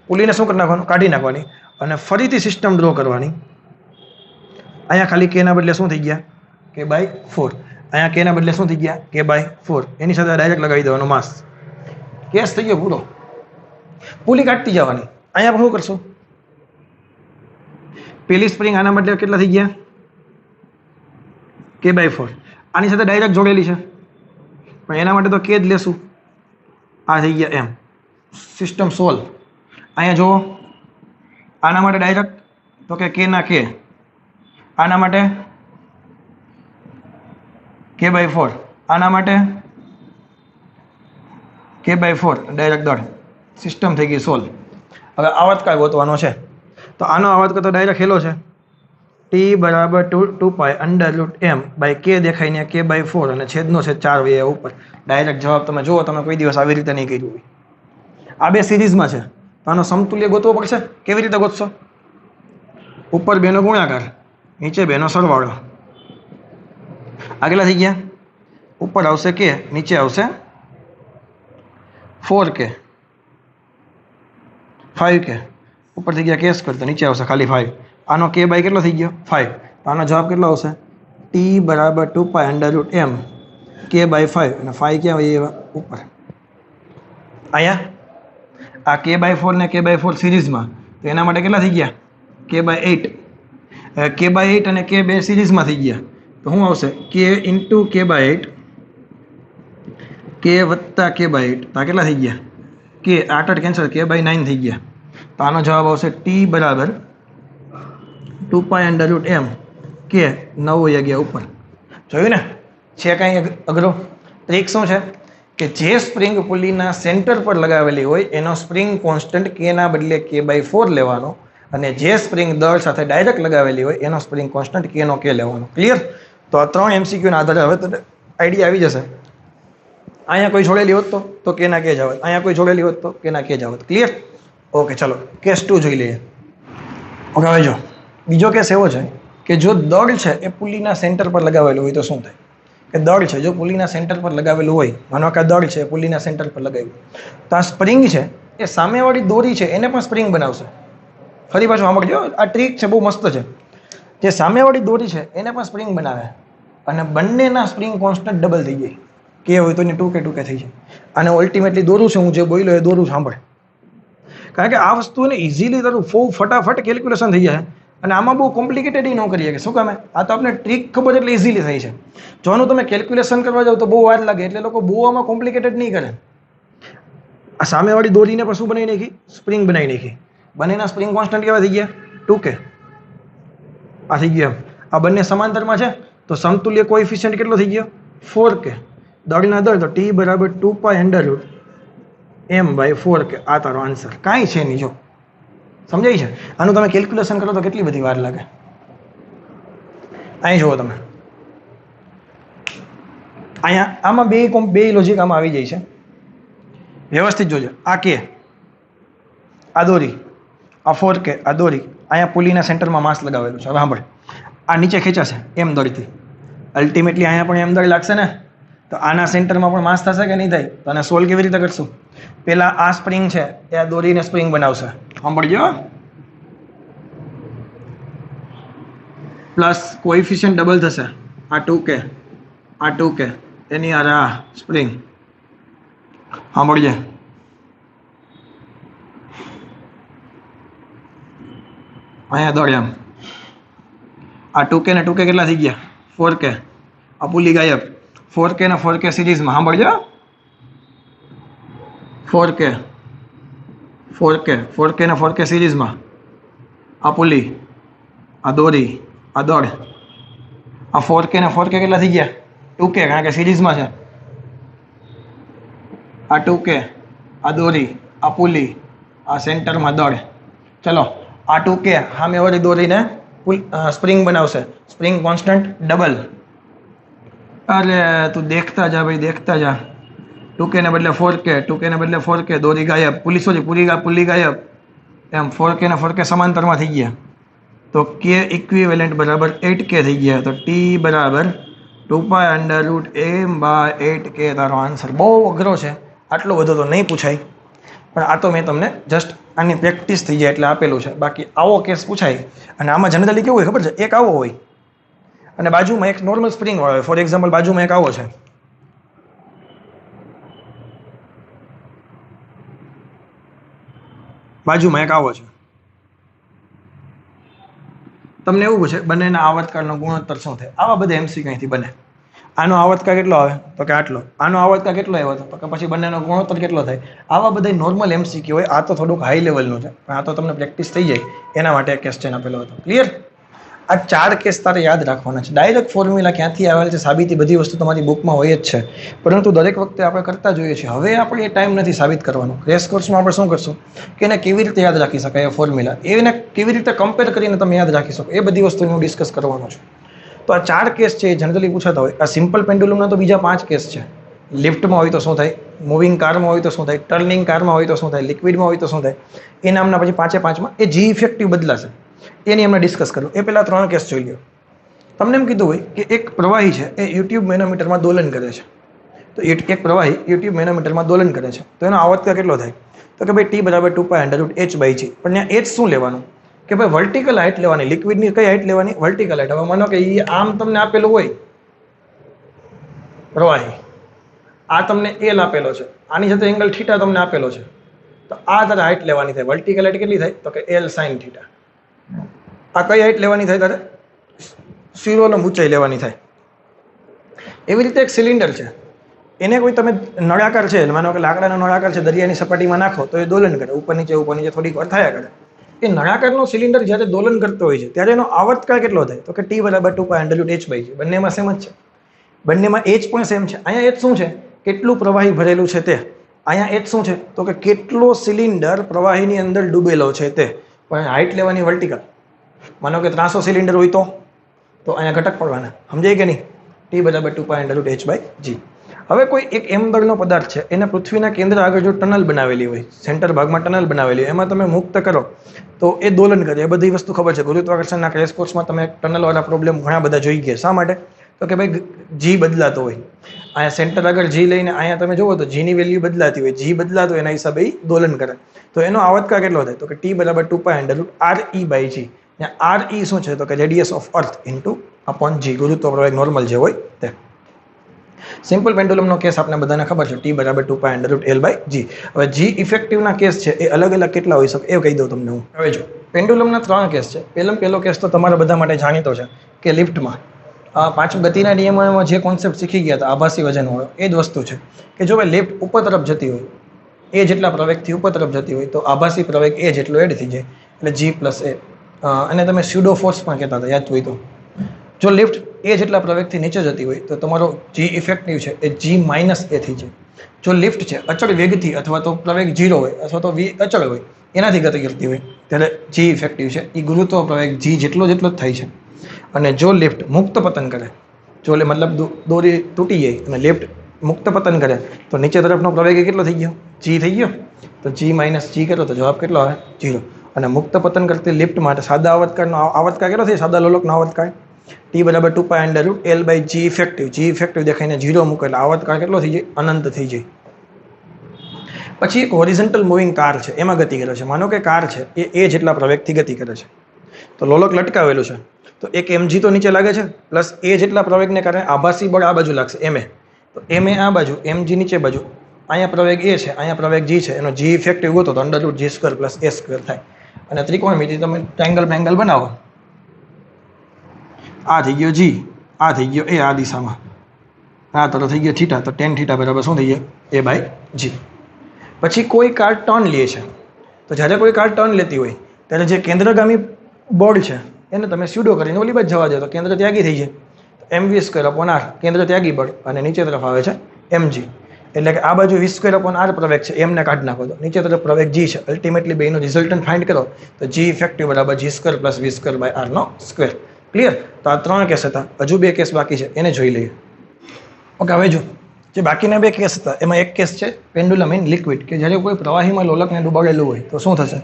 પુલીને શું કરી નાખવાનું? કાઢી નાખવાની, અને ફરીથી સિસ્ટમ ડ્રો કરવાની. અહીંયા ખાલી કેના બદલે શું થઈ ગયા? k/4. અહીંયા કેના બદલે શું થઈ ગયા? k/4. એની સાથે ડાયરેક્ટ લગાવી દેવાનો માસ. કેસ થઈ ગયો પૂરો. પુલી કાઢતી જવાની. અહીંયા શું કરશું? પેલી સ્પ્રિંગ આના બદલે કેટલા થઈ ગયા? k/4. આની સાથે ડાયરેક્ટ જોડેલી છે, પણ એના માટે તો કે જ લેશું. આ થઈ ગયા એમ. System solve. અહીંયા જુઓ, આના માટે ડાયરેક્ટ તો કે ના કે, આના માટે k/4 આના માટે k/4 ડાયરેક્ટ દળ સિસ્ટમ થઈ ગઈ સોલ્વ. હવે આવર્તકાળ ગોતવાનો છે તો આનો આવર્તકાળ તો ડાયરેક્ટ હેલો છે t બરાબર 2π√m/k દેખાય ને k/4 અને છેદનો છે 4 વે ઉપર. ડાયરેક્ટ જવાબ તમે જુઓ, તમે કોઈ દિવસ આવી રીતે નહીં કર્યું હોય. આ બે સિરીઝમાં છે તો આનો સમતુલ્ય ગોતવો પડશે. કેવી રીતે ગોતશો? ઉપર બેનો ગુણાકાર, નીચે બેનો સરવાળો. આ કેટલા થઈ ગયા? ઉપર આવશે k, નીચે આવશે 4k 5k. ઉપર થઈ ગયા k સ્ક્વેર તો નીચે આવશે ખાલી 5. આનો k બાય કેટલો થઈ ગયો? 5. તો આનો જવાબ કેટલો આવશે? t બરાબર 2π√m k/5 અને 5 ક્યાં હોય? ઉપર. અહીંયા આ k/4 ને k/4 સિરીઝમાં તો એના માટે કેટલા થઈ ગયા? k/8. k/8 અને k બે સિરીઝમાં થઈ ગયા તો શું આવશે? k ઇન્ટુ k/8 k વત્તા k/8 તો આ કેટલા થઈ ગયા? k 8 કેન્સલ, k/9 થઈ ગયા. તો આનો જવાબ આવશે t બરાબર 2π√m k 9 વયા ગયા ઉપર. જોયું ને? છે કાંઈ અઘરો? ટ્રીક શું છે કે જે સ્પ્રિંગ પુલીના સેન્ટર પર લગાવેલી હોય એનો સ્પ્રિંગ કોન્સ્ટન્ટ k ના બદલે k/4 લેવાનો અને જે સ્પ્રિંગ દળ સાથે ડાયરેક્ટ લગાવેલી હોય એનો સ્પ્રિંગ કોન્સ્ટન્ટ k નો k લેવાનો. ક્લિયર? તો આ 3 MCQ ના આધારે હવે તો આઈડિયા આવી જશે. અહીંયા કોઈ જોડેલી હોત તો k ના k જ આવત, અહીંયા કોઈ જોડેલી હોત તો k ના k જ આવત. ક્લિયર? ઓકે, ચલો કેસ 2 જોઈ લઈએ. ઓકે, હવે જો બીજો કેસ એવો છે કે જો દળ છે એ પુલીના સેન્ટર પર લગાવેલું હોય તો શું થાય? કે દળ છે જો પુલીના સેન્ટર પર લગાવેલું હોય, માનો કે દળ છે પુલીના સેન્ટર પર લગાવ્યું, તો આ સ્પ્રિંગ છે એ સામેવાળી દોરી છે એને પણ સ્પ્રિંગ બનાવશે. ફરી પાછું સાંભળજો, આ ટ્રીક છે, બહુ મસ્ત છે. જે સામેવાળી દોરી છે એને પણ સ્પ્રિંગ બનાવે અને બંનેના સ્પ્રિંગ કોન્સ્ટન્ટ ડબલ થઈ જાય. કે હોય તો એની 2k થઈ જાય. અને અલ્ટિમેટલી દોરું છે, હું જે બોલ્યો એ દોરું સાંભળ. કારણ કે આ વસ્તુને ઇઝીલી તારું ફટાફટ કેલ્ક્યુલેશન થઈ જાય અને આમાં બહુ કોમ્પ્લિકેટેડ ન કરીએ. કે શું કામે? આ તો આપણે ટ્રીક ખબર એટલે ઇઝીલી થઈ છે. જો આનું તમે કેલ્ક્યુલેશન કરવા જાવ તો બહુ વાર લાગે, એટલે લોકો બહુ આમાં કોમ્પ્લિકેટેડ નહીં કરે. આ સામેવાળી દોરીને પણ શું બનાવી નાખી? સ્પ્રિંગ બનાવી નાખી. બંનેના સ્પ્રિંગ કોન્સ્ટન્ટ કેવા થઈ ગયા? 2k. આ થઈ ગયું. આ બંને સમાંતરમાં છે તો સમતુલ્ય કોએફિશિયન્ટ કેટલો થઈ ગયો? 4k. દળના દળ તો t બરાબર 2π√m/4k. આ તારો આન્સર. કાંઈ છે નહીં. જો સમજાય છે? આનું તમે કેલ્ક્યુલેશન કરો તો કેટલી બધી વાર લાગે. અહીં જુઓ તમે, અહીંયા આમાં બે લોજિક આમાં આવી જાય છે. વ્યવસ્થિત જોજો. આ k, આ દોરી, આ 4k, આ દોરી, અહીંયા પુલીના સેન્ટરમાં માસ લગાવેલું છે. હવે સાંભળ, આ નીચે ખેંચાશે એમ દળથી. અલ્ટિમેટલી અહીંયા પણ એમ દળ લાગશે ને, તો આના સેન્ટરમાં પણ માસ થશે કે નહીં થાય? તો આને સોલ્વ કેવી રીતે કરશું? પેલા આ સ્પ્રિંગ છે એ આ દોરીને સ્પ્રિંગ બનાવશે. સાંભળજો, પ્લસ કોએફિશિયન્ટ ડબલ થશે. આ 2k, આ 2k, એની આ સ્પ્રિંગ. સાંભળજે, અહીંયા દોડ એમ. આ 2k ને 2k કેટલા થઈ ગયા? 4k. આ પુલી ગાયબ. 4k ને 4k સિરીઝમાં. સાંભળજો, 4k ને 4k સિરીઝમાં. આ પુલી, આ દોરી, આ દોડ. આ 4k ને 4k કેટલા થઈ ગયા? 2k, કારણ કે સિરીઝમાં છે. આ 2k, આ દોરી, આ પુલી, આ સેન્ટરમાં દોડ. ચલો, આ 2k સામેવાળી દોરીને સ્પ્રિંગ બનાવશે. Spring constant double. અરે તું દેખતા જા ભાઈ, દેખતા જા. 2k ને બદલે 4k, 2k ને બદલે 4k, દોરી ગાયબ, પુલી ગાયબ. એમ 4k ને 4k સમાંતરમાં થઈ ગયા તો k ઇક્વિવેલન્ટ બરાબર 8k થઈ ગયા. તો t બરાબર 2π√m/8k તારો આન્સર. બહુ અઘરો છે, આટલો બધો તો નહીં પૂછાય, પણ આ તો મેં તમને જસ્ટ આની પ્રેક્ટિસ થઈ જાય એટલે આપેલું છે. બાકી આવો કેસ પૂછાય અને આમાં જનરલી કેવું હોય ખબર છે? એક આવો હોય અને બાજુમાં એક નોર્મલ સ્પ્રિંગ વાળો હોય. ફોર એક્ઝામ્પલ, બાજુમાં એક આવો છે, બાજુમાં એક આવો છે. તમને એવું પૂછે બંનેના આવર્તકાળનો ગુણોત્તર શું થાય? આવા બધા એમસી કંઈથી બને. આનો આવર્તકાળ કેટલો આવે? તો કે આટલો. આનો આવર્તકાળ કેટલો આવ્યો હતો? તો કે પછી બંનેનો ગુણોત્તર કેટલો થાય? આવા બધા નોર્મલ એમસીક્યુ હોય. આ તો થોડુંક હાઈ લેવલનું છે, પણ આ તો તમને પ્રેક્ટિસ થઈ જાય એના માટે ક્વેશ્ચન આપેલો હતો. ક્લિયર? આ 4 કેસ તારે યાદ રાખવાના છે. ડાયરેક્ટ ફોર્મ્યુલા ક્યાંથી આવેલ છે, સાબિતી, બધી વસ્તુ તમારી બુકમાં હોય જ છે, પરંતુ દરેક વખતે આપણે કરતા જોઈએ છીએ. હવે આપણે એ ટાઈમ નથી સાબિત કરવાનો. ક્રેશ કોર્સમાં આપણે શું કરશું કે એને કેવી રીતે યાદ રાખી શકાય એ ફોર્મ્યુલા, એને કેવી રીતે કમ્પેર કરીને તમે યાદ રાખી શકો, એ બધી વસ્તુ હું ડિસ્કસ કરવાનો છું. તો આ 4 કેસ છે એ જનરલી પૂછાતા હોય. આ સિમ્પલ પેન્ડુલમના તો બીજા 5 કેસ છે. લિફ્ટમાં હોય તો શું થાય, મૂવિંગ કારમાં હોય તો શું થાય, ટર્નિંગ કારમાં હોય તો શું થાય, લિક્વિડમાં હોય તો શું થાય, એ નામના પછી 5માં એ જી ઇફેક્ટિવ બદલાશે. એની અમે ડિસ્કસ કર્યું. એ પહેલા 3 કેસ જોઈ લ્યો. તમને એમ કીધું હોય કે એક પ્રવાહી છે એ યુટ્યુબ મેનોમીટરમાં દોલન કરે છે. તો એક પ્રવાહી યુટ્યુબ મેનોમીટરમાં દોલન કરે છે, તો એનો આવર્તક કેટલો થાય? તો કે ભાઈ T = 2π√h/g. પણ ત્યાં h શું લેવાનું કે ભાઈ વર્ટિકલ હાઇટ લેવાની. લિક્વિડની કઈ હાઇટ લેવાની? Vertical height. હવે માનો કે એ આમ તમને આપેલું હોય પ્રવાહી, આ તમને એલ આપેલો છે, આની સાથે એંગલ થીટા તમને આપેલો છે, તો આ તારે હાઇટ લેવાની થાય. વર્ટિકલ હાઇટ કેટલી થાય? તો કે L sin θ. આ કઈ હાઇટ લેવાની થાય તારે? શિરોલંબ ઊંચાઈ લેવાની થાય. એવી રીતે એક સિલિન્ડર છે, એને કોઈ તમે નળાકાર છે, માનો કે લાકડાનો નળાકાર છે, દરિયાની સપાટીમાં નાખો તો એ દોલન કરે, ઉપર નીચે થોડીક વાર થયા કરે. એ નળાકારનો સિલિન્ડર જ્યારે દોલન કરતો હોય છે ત્યારે એનો આવર્તકાળ કેટલો થાય? તો કે T = 2π√h/g. બંનેમાં સેમ જ છે, બંનેમાં h પણ સેમ છે. અહીંયા h શું છે? કેટલું પ્રવાહી ભરેલું છે તે. અહીંયા h શું છે? તો કે કેટલો સિલિન્ડર પ્રવાહીની અંદર ડૂબેલો છે તે. પણ હાઇટ લેવાની વર્ટિકલ. માનો કે 300 સિલિન્ડર હોય તો અહીંયા ઘટક પડવાના. સમજાય કે નહીં? T = 2π√h/g. હવે કોઈ એક એમ દળનો પદાર્થ છે, એને પૃથ્વીના કેન્દ્ર આગળ જો ટનલ બનાવેલી હોય, સેન્ટર ભાગમાં ટનલ બનાવેલી હોય, એમાં તમે મુક્ત કરો તો એ દોલન કરે. એ બધી વસ્તુ ખબર છે. ગુરુત્વાકર્ષણના ક્રેશ કોર્સમાં તમે ટનલવાળા પ્રોબ્લેમ ઘણા બધા જોઈ ગયા. શા માટે? તો કે ભાઈ જી બદલાતો હોય. અહીંયા સેન્ટર આગળ જી લઈને અહીંયા તમે જુઓ તો જીની વેલ્યુ બદલાતી હોય. જી બદલાતો એના હિસાબે દોલન કરે. તો એનો આવર્તકાળ કેટલો થાય? તો કે T = 2π√RE/g. RE શું છે? તો કે રેડિયસ ઓફ અર્થ / g. ગુરુત્વ પ્રવેગ નોર્મલ જે હોય તે. સિમ્પલ પેન્ડુલમનો કેસ આપણે બધાને ખબર છે, T = 2π√L/g. હવે જી ઇફેક્ટિવના કેસ છે એ અલગ અલગ કેટલા હોઈ શકે એ કહી દઉં તમને હું. હવે જો પેન્ડુલમના 3 કેસ છે. પહેલો કેસ તો તમારા બધા માટે જાણીતો છે કે લિફ્ટમાં પાંચ ગતિના નિયમોમાં જે કોન્સેપ્ટ શીખી ગયા હતા આભાસી વજન વાળો, એ જ વસ્તુ છે કે જો ભાઈ લિફ્ટ ઉપર તરફ જતી હોય, એ જેટલા પ્રવેગથી ઉપર તરફ જતી હોય તો આભાસી પ્રવેગ એ જેટલો એડ થઈ જાય, એટલે G + a. અને તમે સ્યુડો ફોર્સ પણ કહેતા હતા, યાદ હોય તો. જો લિફ્ટ એ જેટલા પ્રવેગથી નીચે જતી હોય તો તમારો જી ઇફેક્ટિવ છે એ G - a થઈ જાય. જો લિફ્ટ છે અચળ વેગથી અથવા તો પ્રવેગ 0 હોય અથવા તો v અચળ હોય એનાથી ગતિ કરતી હોય ત્યારે જી ઇફેક્ટિવ છે એ ગુરુત્વ પ્રવેગ G જેટલો જ થાય છે. અને જો લિફ્ટ મુક્ત પતન કરે, જો મતલબ દોરી તૂટી જાય અને લિફ્ટ મુક્ત પતન કરે તો નીચે તરફનો પ્રવેગ કેટલો થઈ ગયો? G થઈ ગયો. તો G - G કરો તો જવાબ કેટલો આવે? 0. અને મુક્ત પતન કરતી લિફ્ટ માટે સાદા આવર્તકાળ કેટલો થાય? સાદા લોલકનો આવર્તકાળ T = 2π√L/g effective. G effective દેખાઈને 0 મૂકો એટલે આવર્તકાળ કેટલો થઈ જાય? અનંત થઈ જાય. પછી એક હોરિઝોન્ટલ મૂવિંગ કાર છે, એમાં ગતિ કરે છે. માનો કે કાર છે એ જેટલા પ્રવેગથી ગતિ કરે છે, તો લોલક લટકાવેલું છે, તો એક mg તો નીચે લાગે છે, પ્લસ એ જેટલા પ્રવેગને કારણે આભાસી બળ આ બાજુ લાગશે ma. તો ma આ બાજુ, mg નીચે બાજુ. અહીંયા પ્રવેગ a છે, અહીંયા પ્રવેગ g છે, એનો g ઇફેક્ટિવ ગોતો તો √g² + a² થાય. અને ત્રિકોણમિતિ તમે ટ્રાયંગલ બનાવો. આ થઈ ગયો g, આ થઈ ગયો a આ દિશામાં, આ તરફ થઈ ગયો θ, તો tan θ બરાબર શું થઈ જાય? a/g. પછી કોઈ કાર ટર્ન લે છે, તો જ્યારે કોઈ કાર ટર્ન લેતી હોય ત્યારે જે કેન્દ્રગામી બળ છે એને તમે સ્યુડો કરીને ઓલી બાજુ જવા દો તો કેન્દ્ર ત્યાગી થઈ જાય. mv² / r કેન્દ્ર ત્યાગી બળ, અને નીચે તરફ આવે છે mg. એટલે કે આ બાજુ v² / r પ્રવેગ છે, એમને કાઢી નાખો તો નીચે તરફ પ્રવેગ g છે. અલ્ટિમેટલી બેનો રિઝલ્ટન્ટ ફાઇન્ડ કરો તો g effective = g² + v²/r². Clear? તો આ 3 કેસ હતા. હજુ 2 કેસ બાકી છે, એને જોઈ લઈએ. ઓકે, હવે જો જે બાકીના 2 કેસ હતા એમાં એક કેસ છે પેન્ડુલમ ઇન લિક્વિડ, કે જ્યારે કોઈ પ્રવાહીમાં લોલકને ડૂબાડેલું હોય તો શું થશે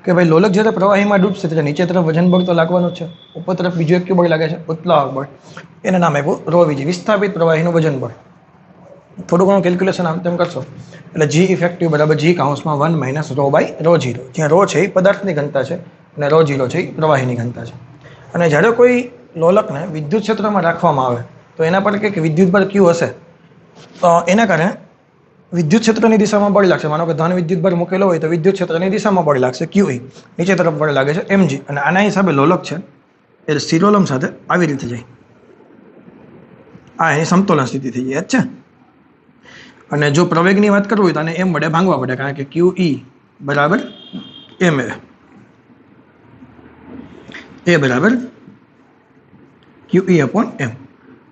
કે ભાઈ લોલક જ્યારે પ્રવાહીમાં ડૂબશે ત્યારે નીચે તરફ વજન બળ તો લાગવાનું જ છે, ઉપર તરફ બીજું એક બળ લાગે છે ઉત્પ્લાવક બળ, એને નામ આપ્યું ρVg, વિસ્થાપિત પ્રવાહીનું વજન બળ. થોડું ઘણું કેલ્ક્યુલેશન આમ તેમ કરશો એટલે G ઇફેક્ટિવ = G (1 - ρ/ρ0). જ્યાં ρ છે એ પદાર્થની ઘનતા છે અને ρ0 છે એ પ્રવાહીની ઘનતા છે. અને જ્યારે કોઈ લોલકને વિદ્યુત ક્ષેત્રમાં રાખવામાં આવે તો એના પર કંઈક વિદ્યુત બળ Q હશે, તો એના કારણે વિદ્યુત ક્ષેત્રની દિશામાં બળ લાગશે. માનો કે ધન વિદ્યુત બળ મૂકેલો હોય તો વિદ્યુત ક્ષેત્રની દિશામાં બળ લાગશે QE, નીચે તરફ બળ લાગે છે mg. અને આના હિસાબે લોલક છે એ શિરોલંબ સાથે આવી રીતે જાય, આ એની સમતોલન સ્થિતિ થઈ જાય છે. અને જો પ્રવેગની વાત કરવી હોય તો આને m વડે ભાંગવા પડે, કારણ કે QE = ma, a = QE/m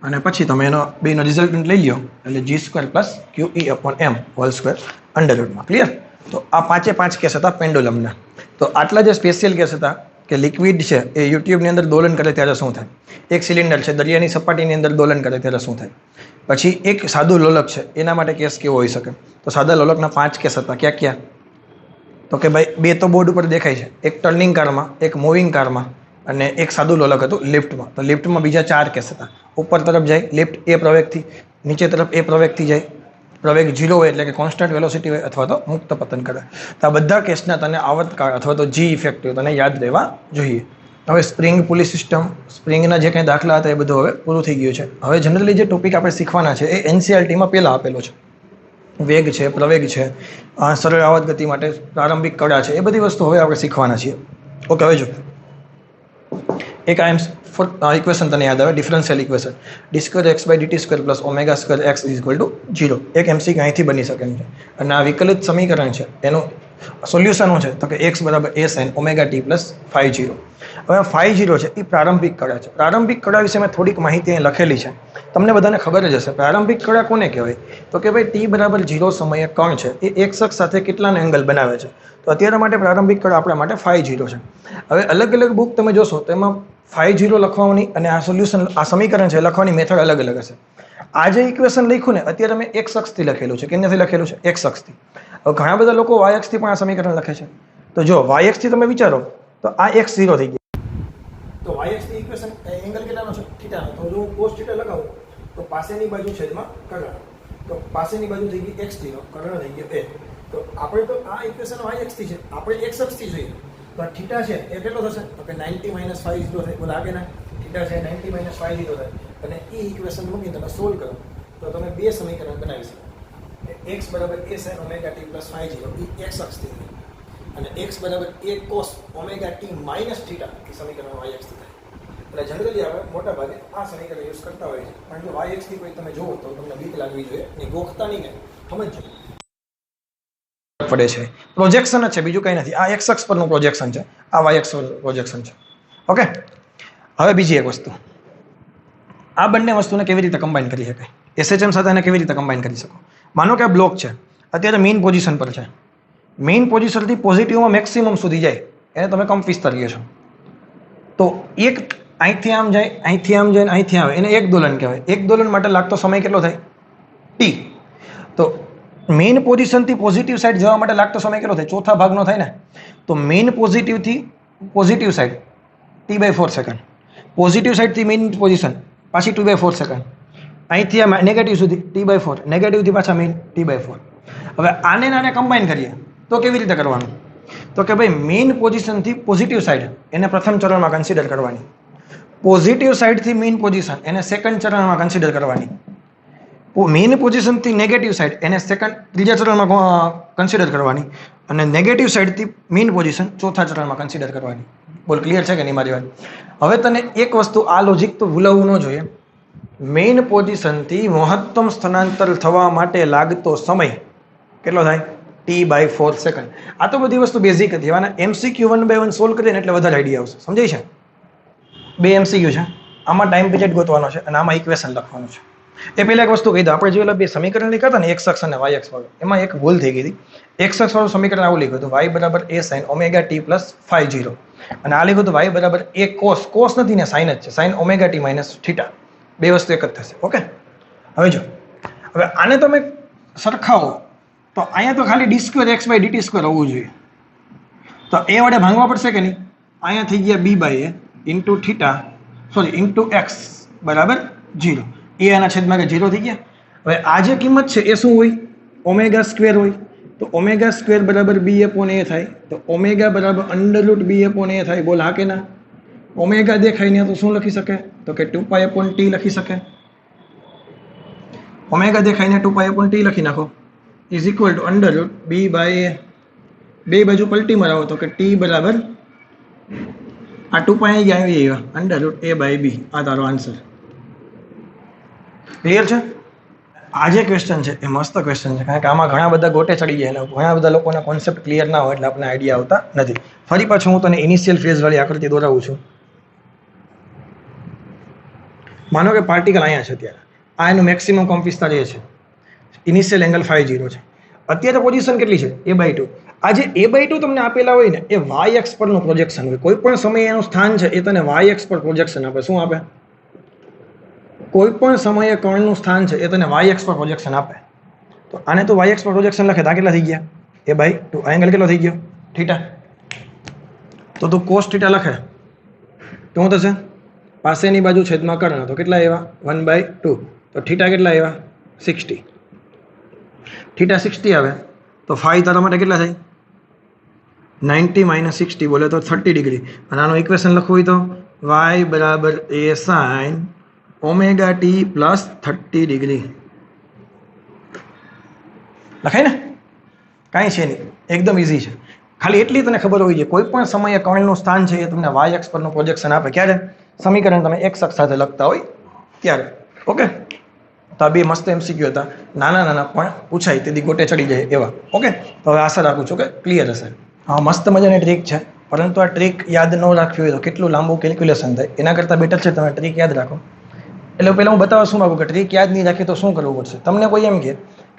અને પછી તમે એનો બેનો રિઝલ્ટન્ટ લઈ લો એટલે g² + QE/m whole square under રૂટમાં. ક્લિયર? તો આ 5 કેસ હતા પેન્ડુલમના. તો આટલા જે સ્પેશિયલ કેસ હતા કે લિક્વિડ છે એ યુટ્યુબની અંદર દોલન કરે ત્યારે શું થાય, એક સિલિન્ડર છે દરિયાની સપાટીની અંદર દોલન કરે ત્યારે શું થાય, પછી એક સાદું લોલક છે એના માટે કેસ કેવો હોઈ શકે. તો સાદા લોલકના 5 કેસ હતા. ક્યાં ક્યાં? તો કે ભાઈ 2 તો બોર્ડ ઉપર દેખાય છે, એક ટર્નિંગ કારમાં, એક મૂવિંગ કારમાં અને એક સાદું લોલક હતું લિફ્ટમાં. તો લિફ્ટમાં બીજા 4 કેસ હતા. ઉપર તરફ જાય લિફ્ટ એ પ્રવેગથી, નીચે તરફ એ પ્રવેગથી જાય, પ્રવેગ 0 હોય એટલે કે કોન્સ્ટન્ટ વેલોસિટી હોય અથવા તો મુક્ત પતન કરે. તો આ બધા કેસના તને આવર્તકાળ અથવા તો જી ઇફેક્ટ તને યાદ રહેવા જોઈએ. હવે સ્પ્રિંગ પુલી સિસ્ટમ, સ્પ્રિંગના જે કંઈ દાખલા હતા એ બધું હવે પૂરું થઈ ગયું છે. હવે જનરલી જે ટોપિક આપણે શીખવાના છે એ NCERTમાં પહેલાં આપેલો છે. વેગ છે, પ્રવેગ છે, સરળ આવર્ત ગતિ માટે પ્રારંભિક કળા છે, એ બધી વસ્તુ હવે આપણે શીખવાના છીએ. ઓકે, હવે જો એક ઇક્વેશન તને યાદ આવે, ડિફરન્શિયલ ઇક્વેશન d2x/dt² + ω² x = 0. એક MCQ અહીંથી બની શકે એમ છે. અને આ વિકલિત સમીકરણ છે એનું સોલ્યુશન શું છે તો કે x = a sin ωt + ϕ0. હવે ϕ0 છે એ પ્રારંભિક કળા છે. પ્રારંભિક કળા વિશે મેં થોડીક માહિતી અહીં લખેલી છે, તમને બધાને ખબર જ હશે. પ્રારંભિક કળા કોને કહેવાય તો કે ભાઈ t = 0 સમયે કણ છે એ x અક્ષ સાથે કેટલાનો એંગલ બનાવે છે. તો અત્યારે માટે પ્રારંભિક કળા આપણા માટે ϕ0 છે. હવે અલગ અલગ બુક તમે જોશો તો એમાં ϕ0 લખવાની અને આ સોલ્યુશન આ સમીકરણ છે લખવાની મેથડ અલગ અલગ હશે. આ જે ઇક્વેશન લખ્યું ને અત્યારે મેં x અક્ષથી લખેલું છે. કેનાથી લખેલું છે? x અક્ષથી. હવે ઘણા બધા લોકો y અક્ષથી પણ આ સમીકરણ લખે છે. તો જો y અક્ષથી તમે વિચારો તો આ x0 થઈ ગયું. તો y અક્ષની ઇક્વેશન એંગલ કેટલાનો છે? થીટાનો. તો જો હું cos θ લગાવું તો પાસેની બાજુ છેદમાં કર્ણ. તો પાસેની બાજુ થઈ ગઈ x0, કર્ણ થઈ ગયો a. તો આપણે તો આ ઇક્વેશન y અક્ષથી છે, આપણે x અક્ષથી જોઈએ. તો આ થીટા છે એ કેટલો થશે તો કે 90 - ϕ0 થાય. બોલ આગે ના થીટા છે 90 - ϕ0 થાય. અને એ ઇક્વેશન મૂકીને તમે સોલ્વ કરો તો તમે બે સમીકરણ બનાવી શકો. x = a sin ωt + ϕ0 A x અક્ષથી થાય અને x = a cos ωt - θ એ સમીકરણ y અક્ષથી થાય. એટલે જનરલી આપણે મોટા ભાગે આ સમીકરણ યુઝ કરતા હોય છે. પણ જો y અક્ષથી કોઈ તમે જોવો તો તમને બીક લાગવી જોઈએ ને, ગોખતા નહીં કાંઈ સમજજો પડે છે. પ્રોજેક્શન જ છે, બીજું કંઈ નથી. આ x અક્ષ પરનું પ્રોજેક્શન છે, આ y અક્ષ પરનું પ્રોજેક્શન છે. ઓકે, હવે બીજી એક વસ્તુ, આ બંને વસ્તુને કેવી રીતે કમ્બાઈન કરી શકાય, SHM સાથે એને કેવી રીતે કમ્બાઈન કરી શકો. માનો કે આ બ્લોક છે, અત્યારે મેઇન પોઝિશન પર છે. મેઇન પોઝિશનથી પોઝિટિવમાં મેક્સિમમ સુધી જાય એને તમે કંપ વિસ્તાર કહો છો. તો એક અહીંથી આમ જાય, અહીંથી આમ જાય, અહીંથી આવે, એને એક દોલન કહેવાય. એક દોલન માટે લાગતો સમય કેટલો થાય? t. તો મેઇન પોઝિશનથી પોઝિટિવ સાઈડ જવા માટે લાગતો સમય કેટલો થાય? ચોથા ભાગનો થાય ને. તો મેઇન પોઝિટિવથી positive side t/4 second, positive સાઈડથી મેઇન પોઝિશન પાછી 2/4 સેકન્ડ, અહીંથી આ નેગેટિવ સુધી t/4, નેગેટિવથી પાછા મેઇન t/4. હવે આને કમ્બાઈન કરીએ તો કેવી રીતે કરવાનું તો કે ભાઈ મેઇન પોઝિશનથી પોઝિટિવ સાઈડ એને પ્રથમ ચરણમાં કન્સિડર કરવાની, પોઝિટિવ સાઈડથી મેઇન પોઝિશન એને સેકન્ડ ચરણમાં કન્સિડર કરવાની, મેઇન પોઝિશનથી નેગેટિવ સાઈડ એને ત્રીજા ચરણમાં કન્સિડર કરવાની અને નેગેટિવ સાઈડથી મેઇન પોઝિશન ચોથા ચરણમાં કન્સિડર કરવાની. બોલ ક્લિયર છે કે નહીં મારી વાત? હવે તને એક વસ્તુ આ લોજિક તો ભૂલાવવું ન જોઈએ. મેઇન પોઝિશનથી મહત્તમ સ્થળાંતર થવા માટે લાગતો સમય કેટલો થાય? t/4 second. આ તો બધી વસ્તુ બેઝિક હતી. આના MCQ 1/1 સોલ્વ કરીએ ને એટલે વધારે આઈડિયા આવશે. સમજાય છે? 2 MCQ છે, આમાં ટાઈમ પીરિયડ ગોતવાનો છે અને આમાં ઇક્વેશન લખવાનું છે. એ પહેલા એક વસ્તુ કહી દો, આપણે જે ઓલા બે સમીકરણ લખ્યા હતા ને x અક્ષ અને y અક્ષ વાળું, એમાં એક ભૂલ થઈ ગઈ હતી. x અક્ષ વાળું સમીકરણ આવું લખ્યું હતું y = a sin ωt + ϕ0 અને આ લખ્યું હતું y = a cos નથી ને sin જ છે, sin ωt - θ. બે વસ્તુ એક જ થશે. ઓકે, હવે જો હવે આને તમે સરખાવો તો અહીંયા તો ખાલી d2x/dt² હોવું જોઈએ. તો એ વડે ભાંગવા પડશે કે નહીં? અહીંયા થઈ ગયા b/a × θ x = 0. એ આના છેદમાં કે 0 થઈ ગયા. હવે આ જે કિંમત છે એ શું હોય? ω² હોય. તો ω² = b/a થાય. તો ω √ b/a થાય. બોલ હા કે ના? ω દેખાય ને તો શું લખી શકે તો કે 2π/t લખી શકે. ω દેખાય ને 2π/t લખી નાખો = √b/a. બે બાજુ પલટી મરાવો તો કે t બરાબર આ 2π આવી ગયા √a/b. આ તારો આન્સર. ક્લિયર છે? આ જે ક્વેશ્ચન છે એ મસ્ત ક્વેશ્ચન છે, કારણ કે આમાં ઘણા બધા ગોટે ચડી જાય અને ઘણા બધા લોકોના કોન્સેપ્ટ ક્લિયર ના હોય એટલે આપણને આઈડિયા આવતા નથી. ફરી પાછું હું તને ઇનિશિયલ ફેઝ વાળી આકૃતિ દોરાવું છું. માનો કે પાર્ટિકલ અહીંયા છે અત્યારે, આ એનું મેક્સિમમ કંપ વિસ્તાર એ છે, ઇનિશિયલ એંગલ 50 છે, અત્યારે પોઝિશન કેટલી છે a/2. આ જે a/2 તમને આપેલા હોય ને એ y અક્ષ પરનું પ્રોજેક્શન હોય. કોઈ પણ સમયે એનું સ્થાન છે એ તને y અક્ષ પર પ્રોજેક્શન આપે. શું આપે? કોઈ પણ સમયે કર્ણનું સ્થાન છે એ તને y અક્ષ પર પ્રોજેક્શન આપે. તો આને તો y અક્ષ પર પ્રોજેક્શન લખે તો આ કેટલા થઈ ગયા? a/2. આ એંગલ કેટલો થઈ ગયો? થીટા. તો તું cos થીટા લખે તો શું થશે? પાસેની બાજુ છેદમાં કર્ણ, તો કેટલા આવ્યા? 1/2. તો થીટા કેટલા આવ્યા? 60. થીટા 60 આવે તો ફાઈ તારા માટે કેટલા થાય? 90 - 60 બોલે તો 30 ડિગ્રી. અને આનું ઇક્વેશન લખવું હોય તો y બરાબર a sin omega T plus 30 degree લખાય ને? કાંઈ છે નહીં, એકદમ ઇઝી છે. ખાલી એટલી તને ખબર હોવી જોઈએ કોઈ પણ સમયે કર્ણનું સ્થાન છે એ તમને y અક્ષ પરનું પ્રોજેક્શન આપે. ક્યારે? સમીકરણ તમે x અક્ષ સાથે લખતા હોય ત્યારે. ઓકે, તો આ બે મસ્ત MCQ હતા, નાના નાના પણ પૂછાય તેથી ગોટે ચડી જાય એવા. ઓકે, તો હવે આશા રાખું છું કે ક્લિયર હશે. હા, મસ્ત મજાની ટ્રીક છે, પરંતુ આ ટ્રીક યાદ ન રાખવી હોય તો કેટલું લાંબુ કેલ્ક્યુલેશન થાય. એના કરતાં બેટર છે તમે ટ્રીક યાદ રાખો. એટલે પહેલાં હું બતાવવા શું માગું કે ટ્રીક યાદ નહીં રાખી તો શું કરવું પડશે. તમને કોઈ એમ કે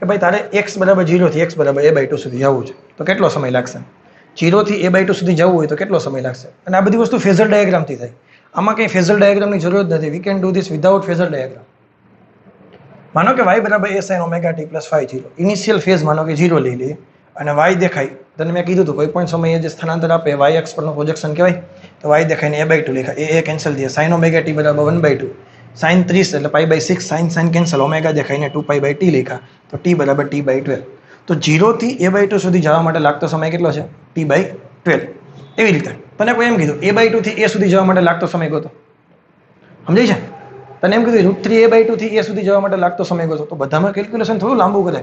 ભાઈ તારે x બરાબર 0 થી x બરાબર a/2 સુધી જવું છે તો કેટલો સમય લાગશે? 0 થી a/2 સુધી જવું હોય તો કેટલો સમય લાગશે? અને આ બધી વસ્તુ ફેઝર ડાયાગ્રામથી થાય. આમાં કંઈ ફેઝર ડાયાગ્રામની જરૂર જ નથી. We can do this without phasor diagram. માનો કે y બરાબર a sin omega t plus 5 0. Initial phase માનો કે 0 લઈ લઈએ અને y દેખાય. તને મેં કીધું હતું કોઈ પણ સમયે જે સ્થાનાંતર આપે y અક્ષ પરનું પ્રોજેક્શન કહેવાય. તો y દેખાય ને a/2 લેખાય. એ કેન્સલ થયા. sin ઓમેગા t બરાબર 1/2. sin 30 એટલે π/6. sin cancel. ઓમેગા દેખાય ને 2π/t લેખા. તો t બરાબર t/12. તો 0 થી a/2 સુધી જવા માટે લાગતો સમય કેટલો છે? t/12. એવી રીતે તને કોઈ એમ કીધું a/2 થી a સુધી જવા માટે લાગતો સમય ગોતો. સમજાય છે? તને એમ કીધું √3 a/2 થી a સુધી જવા માટે લાગતો સમય ગોતો. તો બધામાં કેલ્ક્યુલેશન થોડું લાંબુ કરે.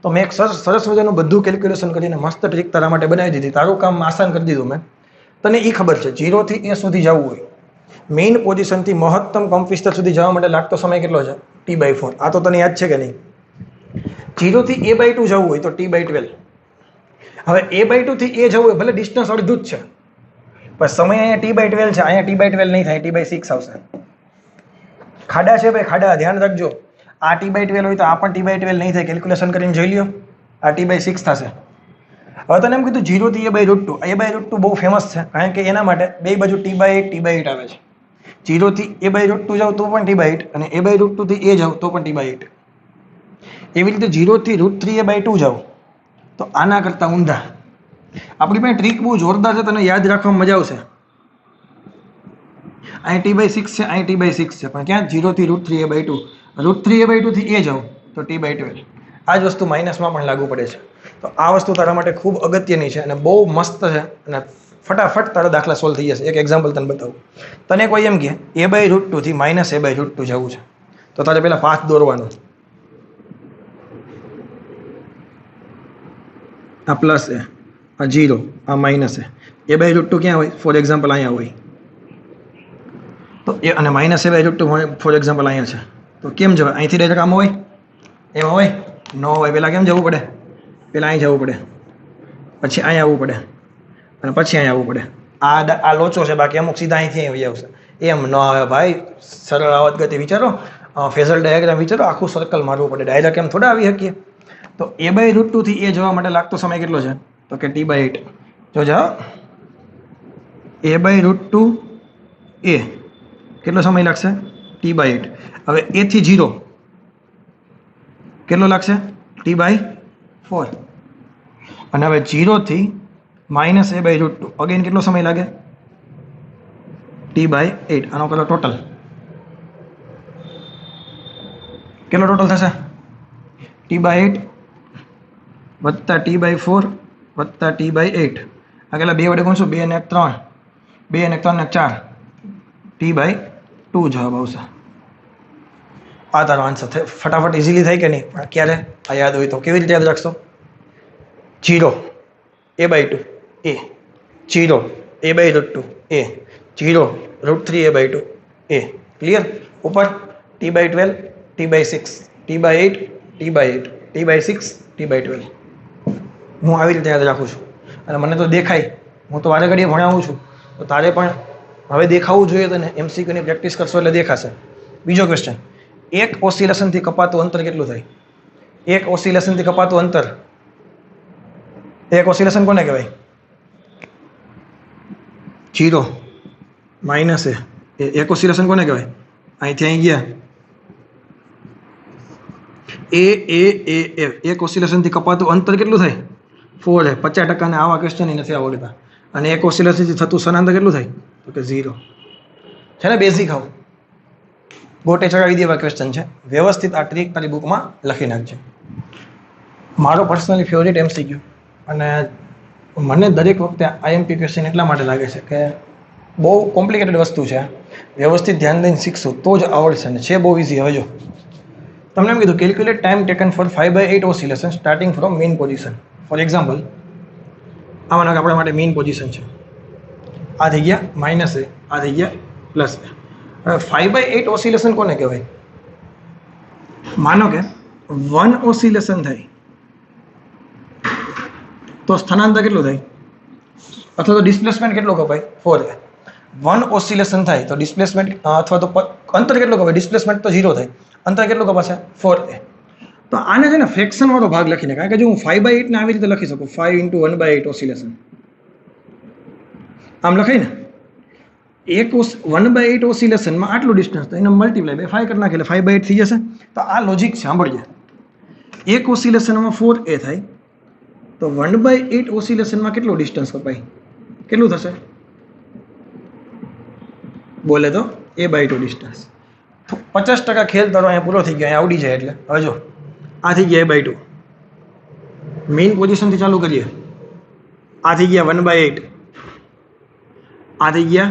તો મેં એક સરસ મજાનું બધું કેલ્ક્યુલેશન કરીને મસ્ત ટ્રીક તારા માટે બનાવી દીધી. તારું કામ આસાન કરી દીધું મેં. તને એ ખબર છે 0 થી a સુધી જવું હોય, મેઇન પોઝિશનથી મહત્તમ કંપ વિસ્તાર સુધી જવા માટે લાગતો સમય કેટલો છે? t/4. આ તો તને યાદ છે કે નહીં? 0 થી a/2 જવું હોય તો t/12. હવે a/2 થી a જવું હોય ભલે ડિસ્ટન્સ અડધું જ છે પણ સમય અહીંયા t/12 છે, અહીંયા t/12 નહીં થાય, t/6 આવશે. ખાડા છે ભાઈ, ખાડા, ધ્યાન રાખજો. આ t/12 હોય તો આ પણ t/12 નહીં થાય. કેલ્ક્યુલેશન કરીને જોઈ લ્યો, આ t/6 થશે. હવે તને એમ કીધું 0 થી a/√2. a/√2 બહુ ફેમસ છે કારણ કે એના માટે બે બાજુ t/8 આવે છે. 0 થી a/√2 જાવ તો પણ t/8 અને a/√2 થી a જાવ તો પણ t/8. એવી રીતે 0 થી √3 a/2 જાવ તો આના કરતા ઊંધા. આપણી પાસે ટ્રીક બહુ જોરદાર છે, તને યાદ રાખવામાં મજા આવશે. અહીં t/6 છે, અહીં t/6 છે, પણ ક્યાં? 0 થી √3 a/2. √3 a/2 થી a જાવ તો t/12. આ જ વસ્તુ માઇનસમાં પણ લાગુ પડે છે. તો આ વસ્તુ તારા માટે ખૂબ અગત્યની છે અને બહુ મસ્ત છે અને ફટાફટ તારા દાખલા સોલ્વ થઈ જશે. એક એક્ઝામ્પલ તને બતાવું. તને કોઈ એમ કે a/√2 થી -a/√2 જવું છે તો તારે પહેલા પાથ દોરવાનો. આ પ્લસ છે, આ 0, આ માઇનસ છે. a/√2 ક્યાં હોય? ફોર એક્ઝામ્પલ અહીંયા હોય. તો એ અને -a/√2 ફોર એક્ઝામ્પલ અહીંયા છે. તો કેમ જવાય? અહીંથી ડાયરેક્ટ આમાં હોય? એમાં હોય? ન હોય. પહેલાં કેમ જવું પડે? પહેલાં અહીં જવું પડે, પછી અહીંયા આવવું પડે અને પછી અહીંયા આવવું પડે. આ લોચો છે, બાકી અમુક સીધા અહીંથી અહીં આવશે. એમ ન આવે ભાઈ. સરળ આવત ગતિ વિચારો, ફેઝર ડાયાગ્રામ વિચારો. આખું સર્કલ મારવું પડે. ડાયરેક્ટ એમ થોડા આવી શકીએ. તો a/√2 થી a જવા માટે લાગતો સમય કેટલો છે? તો કે t/8. જો જા, a/√2 a કેટલો સમય લાગશે? t/8. હવે a થી 0 કેટલો લાગશે? t/4. અને હવે 0 થી -a/√2 અગેન કેટલો સમય લાગે? t/8. આનો કરો ટોટલ. કેટલો ટોટલ થશે? t/8 વત્તા t/4 વત્તા t/8. આ કેટલા? 2 વડે ગુણશું, 2 અને 1 3, 2 અને 3 ને 4, t/2 જવાબ આવશે. આ તારો આન્સર થાય. ફટાફટ ઇઝીલી થાય કે નહીં? પણ ક્યારે? આ યાદ હોય તો. કેવી રીતે યાદ રાખશો? 0 a/2 a, 0 a/√2 a, 0 √3 a/2 a. Clear? ઉપર t/12 t/6 t/8 t/8 t/6 t/12. હું આવી રીતે યાદ રાખું છું અને મને તો દેખાય. હું તો વારે ઘડીએ ભણાવું છું તો તારે પણ હવે દેખાવું જોઈએ. તને MCQ ની પ્રેક્ટિસ કરશો એટલે દેખાશે. બીજો ક્વેશ્ચન, એક ઓસિલેશનથી કપાતું અંતર કેટલું થાય? એક ઓસિલેશનથી કપાતું અંતર, એક ઓસિલેશન કોને કહેવાય? 0 માઇનસ એ એક ઓસિલેશન કોને કહેવાય? અહીંથી અહીં ગયા એક ઓસિલેશનથી કપાતું અંતર કેટલું થાય? 4 50% આવા ક્વેશ્ચન નથી આવડતા. અને એક ઓસિલેશનથી થતું સ્થાનાંતર કેટલું થાય? તો કે 0 છે ને. બેઝિક આવ ગોટે ચડાવી દેવા ક્વેશ્ચન છે. વ્યવસ્થિત આ ટ્રીક તારી બુકમાં લખી નાખજે. મારો પર્સનલી ફેવરેટ MCQ, અને મને દરેક વખતે IMP ક્વેશ્ચન એટલા માટે લાગે છે કે બહુ કોમ્પ્લિકેટેડ વસ્તુ છે. વ્યવસ્થિત ધ્યાન દઈને શીખશું તો જ આવડશે. ને છે બહુ ઇઝી. હવે જો તમને એમ કીધું calculate time taken for 5/8 oscillation starting from mean position. For example, આમાંના આપણા માટે મેઇન પોઝિશન છે. આ થઈ ગયા માઇનસ એ, આ થઈ ગયા પ્લસ એ. હવે 5/8 ઓસિલેશન કોને કહેવાય? માનો કે 1 ઓસિલેશન થાય તો સ્થાનાંતર કેટલું થાય? અથવા તો ડિસ્પ્લેસમેન્ટ કેટલો કપાય? 4a. 1 ઓસિલેશન થાય તો ડિસ્પ્લેસમેન્ટ અથવા તો અંતર કેટલો કપાય? ડિસ્પ્લેસમેન્ટ તો 0 થાય, અંતર કેટલું કપાશે? 4a. તો આને છે ને ફ્રેક્શન વાળો ભાગ લખીને, કારણ કે જો હું 5/8 ને આવી રીતે લખી શકું, 5 × 1/8 ઓસિલેશન આમ લખાય ને. એક 1/8 ઓસિલેશનમાં આટલું ડિસ્ટન્સ, તો એને મલ્ટીપ્લાય બાય 5 કરી નાખે એટલે 5/8 થઈ જશે. તો આ લોજિક છે, સાંભળજે. એક ઓસિલેશનમાં 4a થાય તો 1/8 ઓસિલેશનમાં કેટલો ડિસ્ટન્સ કપાય? કેટલું થશે? બોલે તો a/2 ડિસ્ટન્સ. 50% ખેલ તારો અહીંયા પૂરો થઈ ગયો, અહીંયા આવડી જાય એટલે. હવે જો આ થઈ ગયા a/2, મેઇન પોઝિશનથી ચાલુ કરીએ. આ થઈ ગયા 1/8, આ થઈ ગયા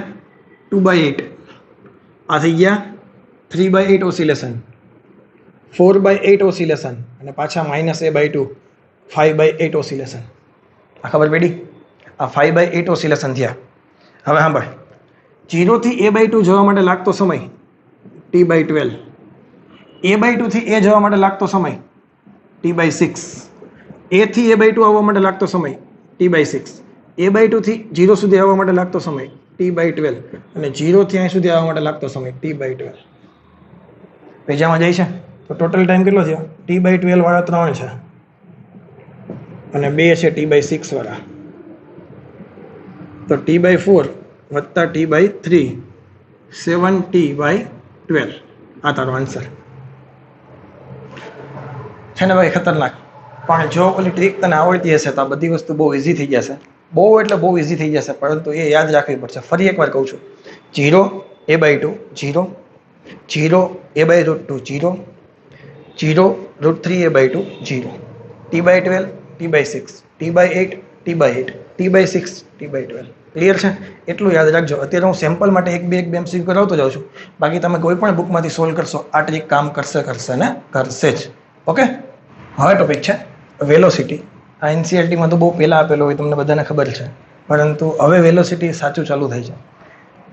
2/8, આ થઈ ગયા 3/8 ઓસિલેશન, 4/8 ઓસિલેશન, અને પાછા -a/2 5/8 ઓસિલેશન. આ ખબર પડી? આ 5/8 ઓસિલેશન થયા. હવે સાંભળ, 0 થી a/2 જવા માટે લાગતો સમય t/12, a/2 થી a જવા માટે લાગતો સમય t/6, a થી a/2 આવવા માટે લાગતો સમય t/6, a/2 થી 0 સુધી આવવા માટે લાગતો સમય t/12, અને 0 થી અહીં સુધી આવવા માટે લાગતો સમય t/12. પેજામાં જાય છે તો ટોટલ ટાઈમ કેટલો થયો? t/12 વાળા 3 છે અને 2 છે t/6 વાળા, તો t/4 વત્તા t/3 7t/12. આ તારો આન્સર છે ને ભાઈ. ખતરનાક. પણ જો ઓલી ટ્રીક તને આવડતી હશે તો આ બધી વસ્તુ બહુ ઇઝી થઈ જશે. બહુ એટલે બહુ ઇઝી થઈ જશે, પરંતુ એ યાદ રાખવી પડશે. ફરી એકવાર કહું છું, 0 a/2 0, 0 a/√2 0, 0 √3a/2 0, t/12 t/6, t/8 t/8, t/6 t/12. Clear છે? એટલું યાદ રાખજો. અત્યારે હું સેમ્પલ માટે એક બે MCQ કરાવતો જાઉં છું. બાકી તમે કોઈ પણ બુકમાંથી સોલ્વ કરશો, આ ટ્રીક કામ કરશે ને કરશે જ. ઓકે, હવે ટોપિક છે વેલોસિટી. આ NCERTમાં તો બહુ પહેલાં આપેલો હોય, તમને બધાને ખબર છે. પરંતુ હવે વેલોસિટી સાચું ચાલુ થાય છે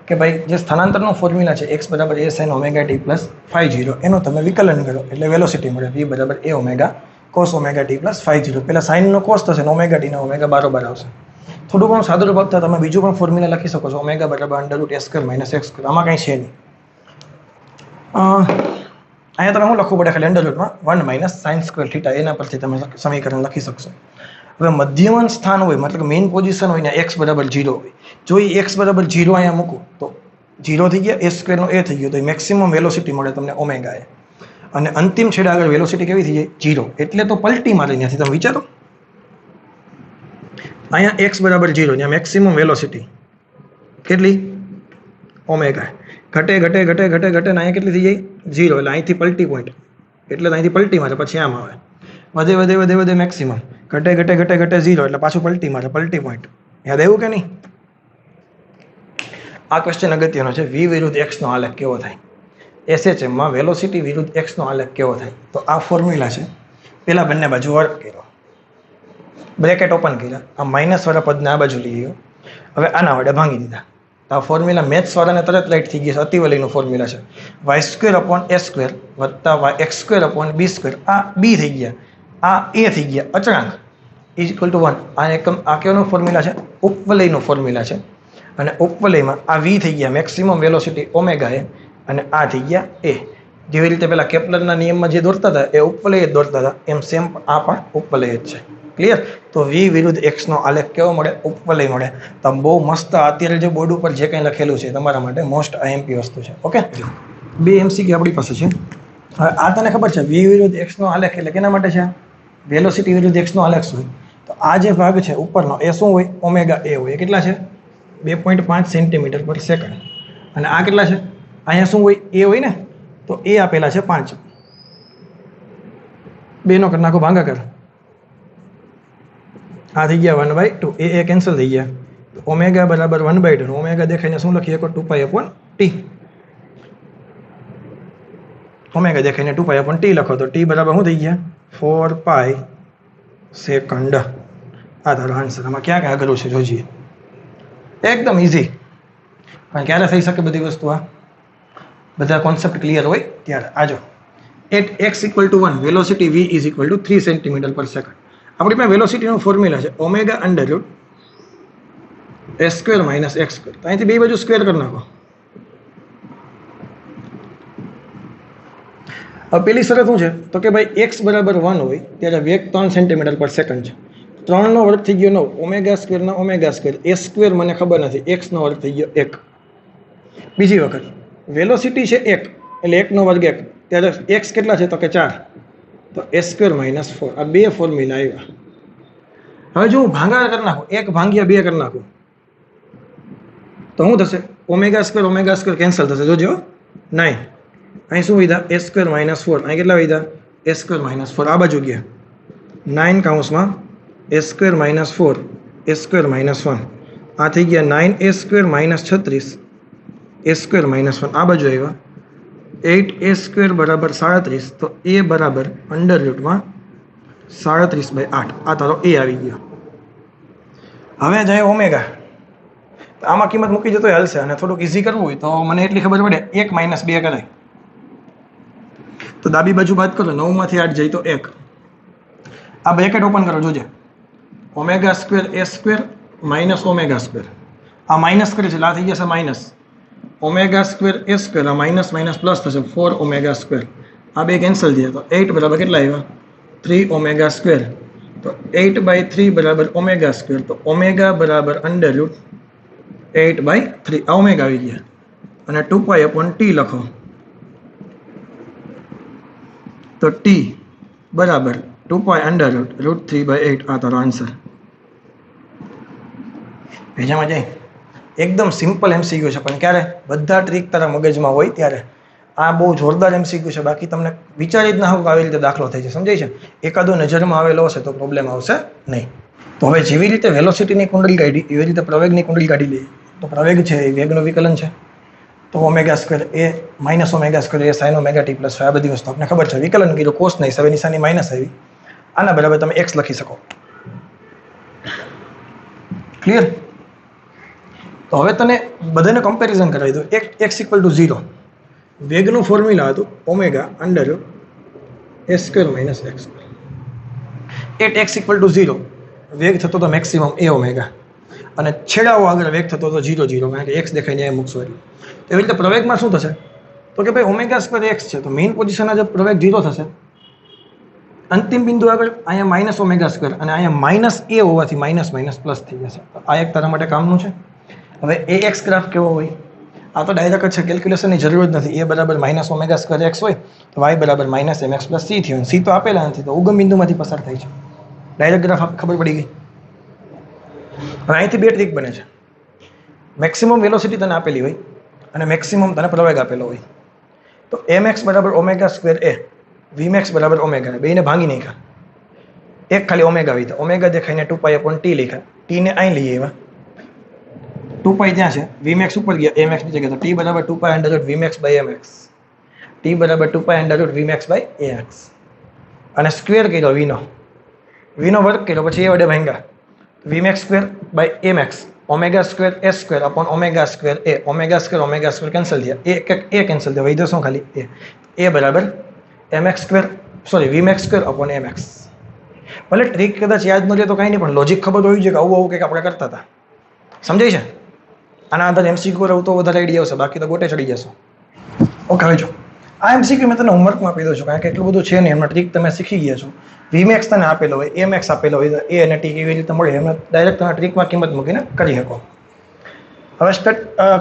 કે ભાઈ જે સ્થાનાંતરનો ફોર્મ્યુલા છે x = a sin ωt + ϕ0, એનું તમે વિકલન કરો એટલે વેલોસિટી મળે v = a ω cos ωt + ϕ0. પહેલાં સાઇનનો કોસ થશે ને ωt ના ઓમેગા બારોબાર આવશે. થોડું ઘણું સાદું રૂપ આપતા તમે બીજું પણ ફોર્મ્યુલા લખી શકો છો, ω = √a² - x². આમાં કંઈ છે નહીં. અહીંયા તમે શું લખવું પડે? ખાલી √1 - sin² θ, એના પરથી તમે સમીકરણ લખી શકશો. હવે મધ્યમન સ્થાન હોય, મતલબ મેઇન પોઝિશન હોય ને x = 0 હોય, જો એ x = 0 અહીંયા મૂકું તો 0 થઈ ગયા, a² નો a થઈ ગયો, તો મેક્સિમમ વેલોસિટી મળે તમને ω એ. અને અંતિમ છેડે આગળ વેલોસિટી કેવી થઈ જાય? 0. એટલે તો પલટી મારે ત્યાંથી. તમે વિચારો, અહીંયા x = 0, ત્યાં મેક્સિમમ વેલોસિટી કેટલી? ω. ઘટે ઘટે ઘટે ઘટે ઘટે ને અહીંયા કેટલી થઈ જાય? 0. એટલે અહીંથી પલટી પોઈન્ટ, એટલે અહીંથી પલટી મારે, પછી આમ આવે, વધે વધે વધે વધે મેક્સિમમ, ઘટે ઘટે ઘટે ઘટે 0, એટલે પાછું પલટી મારે, પલટી પોઈન્ટ. યાદ આવ્યું કે નહીં? આ ક્વેશ્ચન અગત્યનો છે. v વિરુદ્ધ x નો આલેખ કેવો થાય? SHMમાં વેલોસિટી વિરુદ્ધ x નો આલેખ કેવો થાય? તો આ ફોર્મ્યુલા છે. પેલા બંને બાજુ વર્ક કર્યો, બ્રેકેટ ઓપન કર્યા, આ માઇનસ વાળા પદને આ બાજુ લઈ ગયો, હવે આના વડે ભાંગી દીધા. આ ફોર્મ્યુલા મેથ્સ વાળાને તરત લાઈટ થઈ ગઈ છે. અતિવલયનું ફોર્મ્યુલા છે. y² / a² + x² / b². આ b થઈ ગયા, આ a થઈ ગયા, અચળાંક = 1. આ કેવાનો ફોર્મ્યુલા છે? ઉપવલયનો ફોર્મ્યુલા છે. અને ઉપવલયમાં આ v થઈ ગયા મેક્સિમમ વેલોસિટી ω એ, અને આ થઈ ગયા એ. જેવી રીતે પેલા કેપ્લરના નિયમમાં જે દોરતા હતા એ ઉપવલય જ દોરતા હતા, એમ સેમ આ પણ ઉપવલય જ છે. ક્લિયર? તો v વિરુદ્ધ x નો આલેખ કેવો મળે? ઉપવલય મળે. તો બહુ મસ્ત અત્યારે જે બોર્ડ ઉપર જે કંઈ લખેલું છે તમારા માટે મોસ્ટ IMP વસ્તુ છે. ઓકે, બે MCQ આપણી પાસે છે. હવે આ તને ખબર છે v વિરુદ્ધ x નો આલેખ એટલે કેના માટે છે? વેલોસિટી વિરુદ્ધ x નો આલેખ શું? તો આ જે ભાગ છે ઉપરનો એ શું હોય? ઓમેગા a હોય. એ કેટલા છે? 2.5 સેન્ટીમીટર પર સેકન્ડ. અને આ કેટલા છે? અહીંયા શું હોય? a હોય ને, તો એ આપેલા છે 5. બેનો કરી નાખો ભાગાકાર. આ થઈ ગયા 1/2. એ કેન્સલ થઈ ગયા. તો ઓમેગા બરાબર 1/2. ઓમેગા દેખાઈને શું લખીએ? 2π/t. ઓમેગા દેખાઈને 2π/t લખો તો t બરાબર શું થઈ ગયા? 4π સેકન્ડ. આ તારો આન્સર. આમાં ક્યાં ક્યાં અઘરું છે જોજીએ. એકદમ ઇઝી. પણ ક્યારે થઈ શકે બધી વસ્તુ? આ બધા કોન્સેપ્ટ ક્લિયર હોય ત્યારે. આજો at x = 1 velocity v = 3 centimetre per second. આપણી પાસે વેલોસિટીનો ફોર્મ્યુલા છે ઓમેગા અંડર s² - x². તો અહીંથી બે બાજુ સ્ક્વેર કરી નાખો. હવે પેલી શરત શું છે? તો કે ભાઈ x બરાબર 1 હોય ત્યારે વેગ 3 સેન્ટીમીટર પર સેકન્ડ છે. 3 નો વર્ગ થઈ ગયો 9. ઓમેગા² ના ઓમેગા². s² મને ખબર નથી. x નો વર્ગ થઈ ગયો 1. બીજી વખત વેલોસિટી છે 1 એટલે 1 નો વર્ગ 1 ત્યારે x કેટલા છે? તો કે 4. તો s² - 4. આ બે ફોર્મ્યુલા આવ્યા. હવે જો હું ભાગાકાર કરી નાખું, 1 ભાગ્યા 2 કરી નાખું તો શું થશે? ઓમેગા² કેન્સલ થશે. જોજો 9. અહીં શું વધ્યા? s² - 4. અહીં કેટલા વધ્યા? s² - 4. આ બાજુ ગયા 9 કૌંસમાં s² - 4 s² - 1. આ થઈ ગયા 9a² - 36 a² - 1. આ બાજુ આવ્યા 8a² બરાબર 37. તો a બરાબર √37/8. આ તારો a આવી ગયો. હવે જાય ઓમેગા. આમાં કિંમત મૂકી જતો હાલશે, અને થોડુંક ઇઝી કરવું હોય તો મને એટલી ખબર પડે 1 - 2 કરાય. તો ડાબી બાજુ બાદ કરો. 9 માંથી 8 જાય તો 1. આ બ્રેકેટ ઓપન કરો. જોજે ઓમેગા² s² માઇનસ ઓમેગા². આ માઇનસ કરે છે એટલે આ થઈ જશે માઇનસ ઓમેગા² s². આ માઇનસ માઇનસ પ્લસ થશે 4 ઓમેગા². આ બે કેન્સલ થયા તો 8 બરાબર કેટલા આવ્યા? 3 ઓમેગા². તો 8/3 બરાબર ઓમેગા². તો ઓમેગા બરાબર √8/3. આ ઓમેગા આવી ગયા. અને 2π/t લખો તો t બરાબર 2π√3/8. આ તારો આન્સર. ભેજામાં જાય. એકદમ સિમ્પલ MCQ છે, પણ ક્યારે? બધા ટ્રીક તારા મગજમાં હોય ત્યારે. આ બહુ જોરદાર MCQ છે. બાકી તમને વિચારી જ ના હોય કે આવી રીતે દાખલો થઈ છે. સમજાય છે? એકાદો નજરમાં આવેલો હશે તો પ્રોબ્લેમ આવશે નહીં. તો હવે જેવી રીતે વેલોસિટીની કુંડળી કાઢી એવી રીતે પ્રવેગની કુંડળી કાઢી લઈએ. તો પ્રવેગ છે એ વેગનું વિકલન છે. તો ઓમેગા² એ માઇનસ ઓમેગા² એ sin ωt + આ બધી વસ્તુ આપણે ખબર છે. વિકલન કીધું કોસ નહીં, હવે નિશાની માઇનસ આવી. આના બરાબર તમે x લખી શકો. ક્લિયર? તો હવે તને બધાને કમ્પેરિઝન કરાવી દો. x = 0. વેગનું ફોર્મ્યુલા હતું omega under s² - x². At x = 0 વેગ થતો તો મેક્સિમમ a ઓમેગા, અને છેડાઓ આગળ વેગ થતો તો 0 0, કારણ કે x દેખાઈને એ મૂકશો એટલે. એવી રીતે પ્રવેગમાં શું થશે? તો કે ભાઈ ઓમેગા² x છે તો મેઇન પોઝિશનના જે પ્રવેગ 0 થશે. અંતિમ બિંદુ આગળ અહીંયા માઇનસ ઓમેગા² અને અહીંયા માઇનસ a હોવાથી માઇનસ માઇનસ પ્લસ થઈ જશે. આ એક તારા માટે કામનું છે. હવે ax ગ્રાફ કેવો હોય? આ તો ડાયરેક્ટ જ છે, કેલ્ક્યુલેશનની જરૂર જ નથી. a બરાબર માઇનસ ઓમેગા² x હોય તો y બરાબર માઇનસ mx + c થયું. c તો આપેલા નથી તો ઉગમ બિંદુમાંથી પસાર થાય છે. ડાયરેક્ટ ગ્રાફ ખબર પડી ગઈ. હવે અહીંથી બે ટ્રીક બને છે. મેક્સિમમ વેલોસિટી તને આપેલી હોય અને મેક્સિમમ તને પ્રવેગ આપેલો હોય. તો mx બરાબર ઓમેગા² a, vmax બરાબર ઓમેગા. બેને ભાંગી નાખ્યા. એક ખાલી ઓમેગા આવી. ઓમેગા દેખાઈને 2π/t લખ્યા. t ને અહીં લઈએ એવા 2π ત્યાં છે, vmax ઉપર ગયા, amax નીચે ગયા. તો t બરાબર 2π√vmax/mx. t બરાબર 2π√vmax/ax. અને સ્ક્વેર કર્યો v નો વર્ગ કર્યો પછી એ વડે ભાંગ્યા. vmax²/amax omega s² upon omega a. Omega cancel થયા. a કેન્સલ થયા. વૈધો શું ખાલી a બરાબર vmax² અપોન mx. ભલે ટ્રીક કદાચ યાદ ન રહે તો કાંઈ નહીં, પણ લોજિક ખબર હોવી જોઈએ કે આવું કંઈક આપણે કરતા હતા. સમજાય છે? આના આધારે MCQ રહું તો વધારે આઈડિયા આવશે, બાકી તો ગોટે ચડી જશો. ઓકે, હવે જો આ એમસીક્યુ મેં તને હોમવર્કમાં આપી દઉં છું, કારણ કે એટલું બધું છે નહીં, એમના ટ્રીક તમે શીખી ગયા છો. વીમેક્સ તને આપેલો હોય, એમેક્સ આપેલો હોય, એ અને ટી કેવી રીતે મળે એમને ડાયરેક્ટ તમે ટ્રીકમાં કિંમત મૂકીને કરી શકો. હવે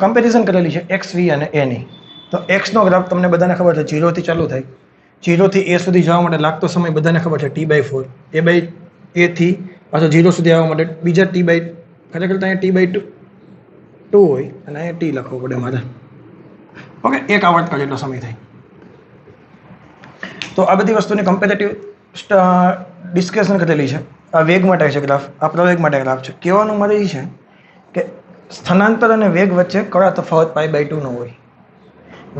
કમ્પેરિઝન કરેલી છે એક્સ વી અને એની. તો એક્સનો ગ્રાફ તમને બધાને ખબર છે 0 થી ચાલુ થાય, 0 થી એ સુધી જવા માટે લાગતો સમય બધાને ખબર છે T/4. એ બાય એ થી પાછો 0 સુધી આવવા માટે બીજા ખરેખર અહીંયા T/2 હોય અને અહીંયા ટી લખવો પડે મારે. ઓકે, એક આવર્તકાળ જેટલો સમય થાય. તો આ બધી વસ્તુની કમ્પેરેટિવ ડિસ્કશન કરેલી છે. આ વેગ માટે છે ગ્રાફ, આ પ્રવેગ માટે ગ્રાફ છે. કહેવાનું મારે એ છે કે સ્થાનાંતર અને વેગ વચ્ચે કયા તફાવત π/2 નો હોય.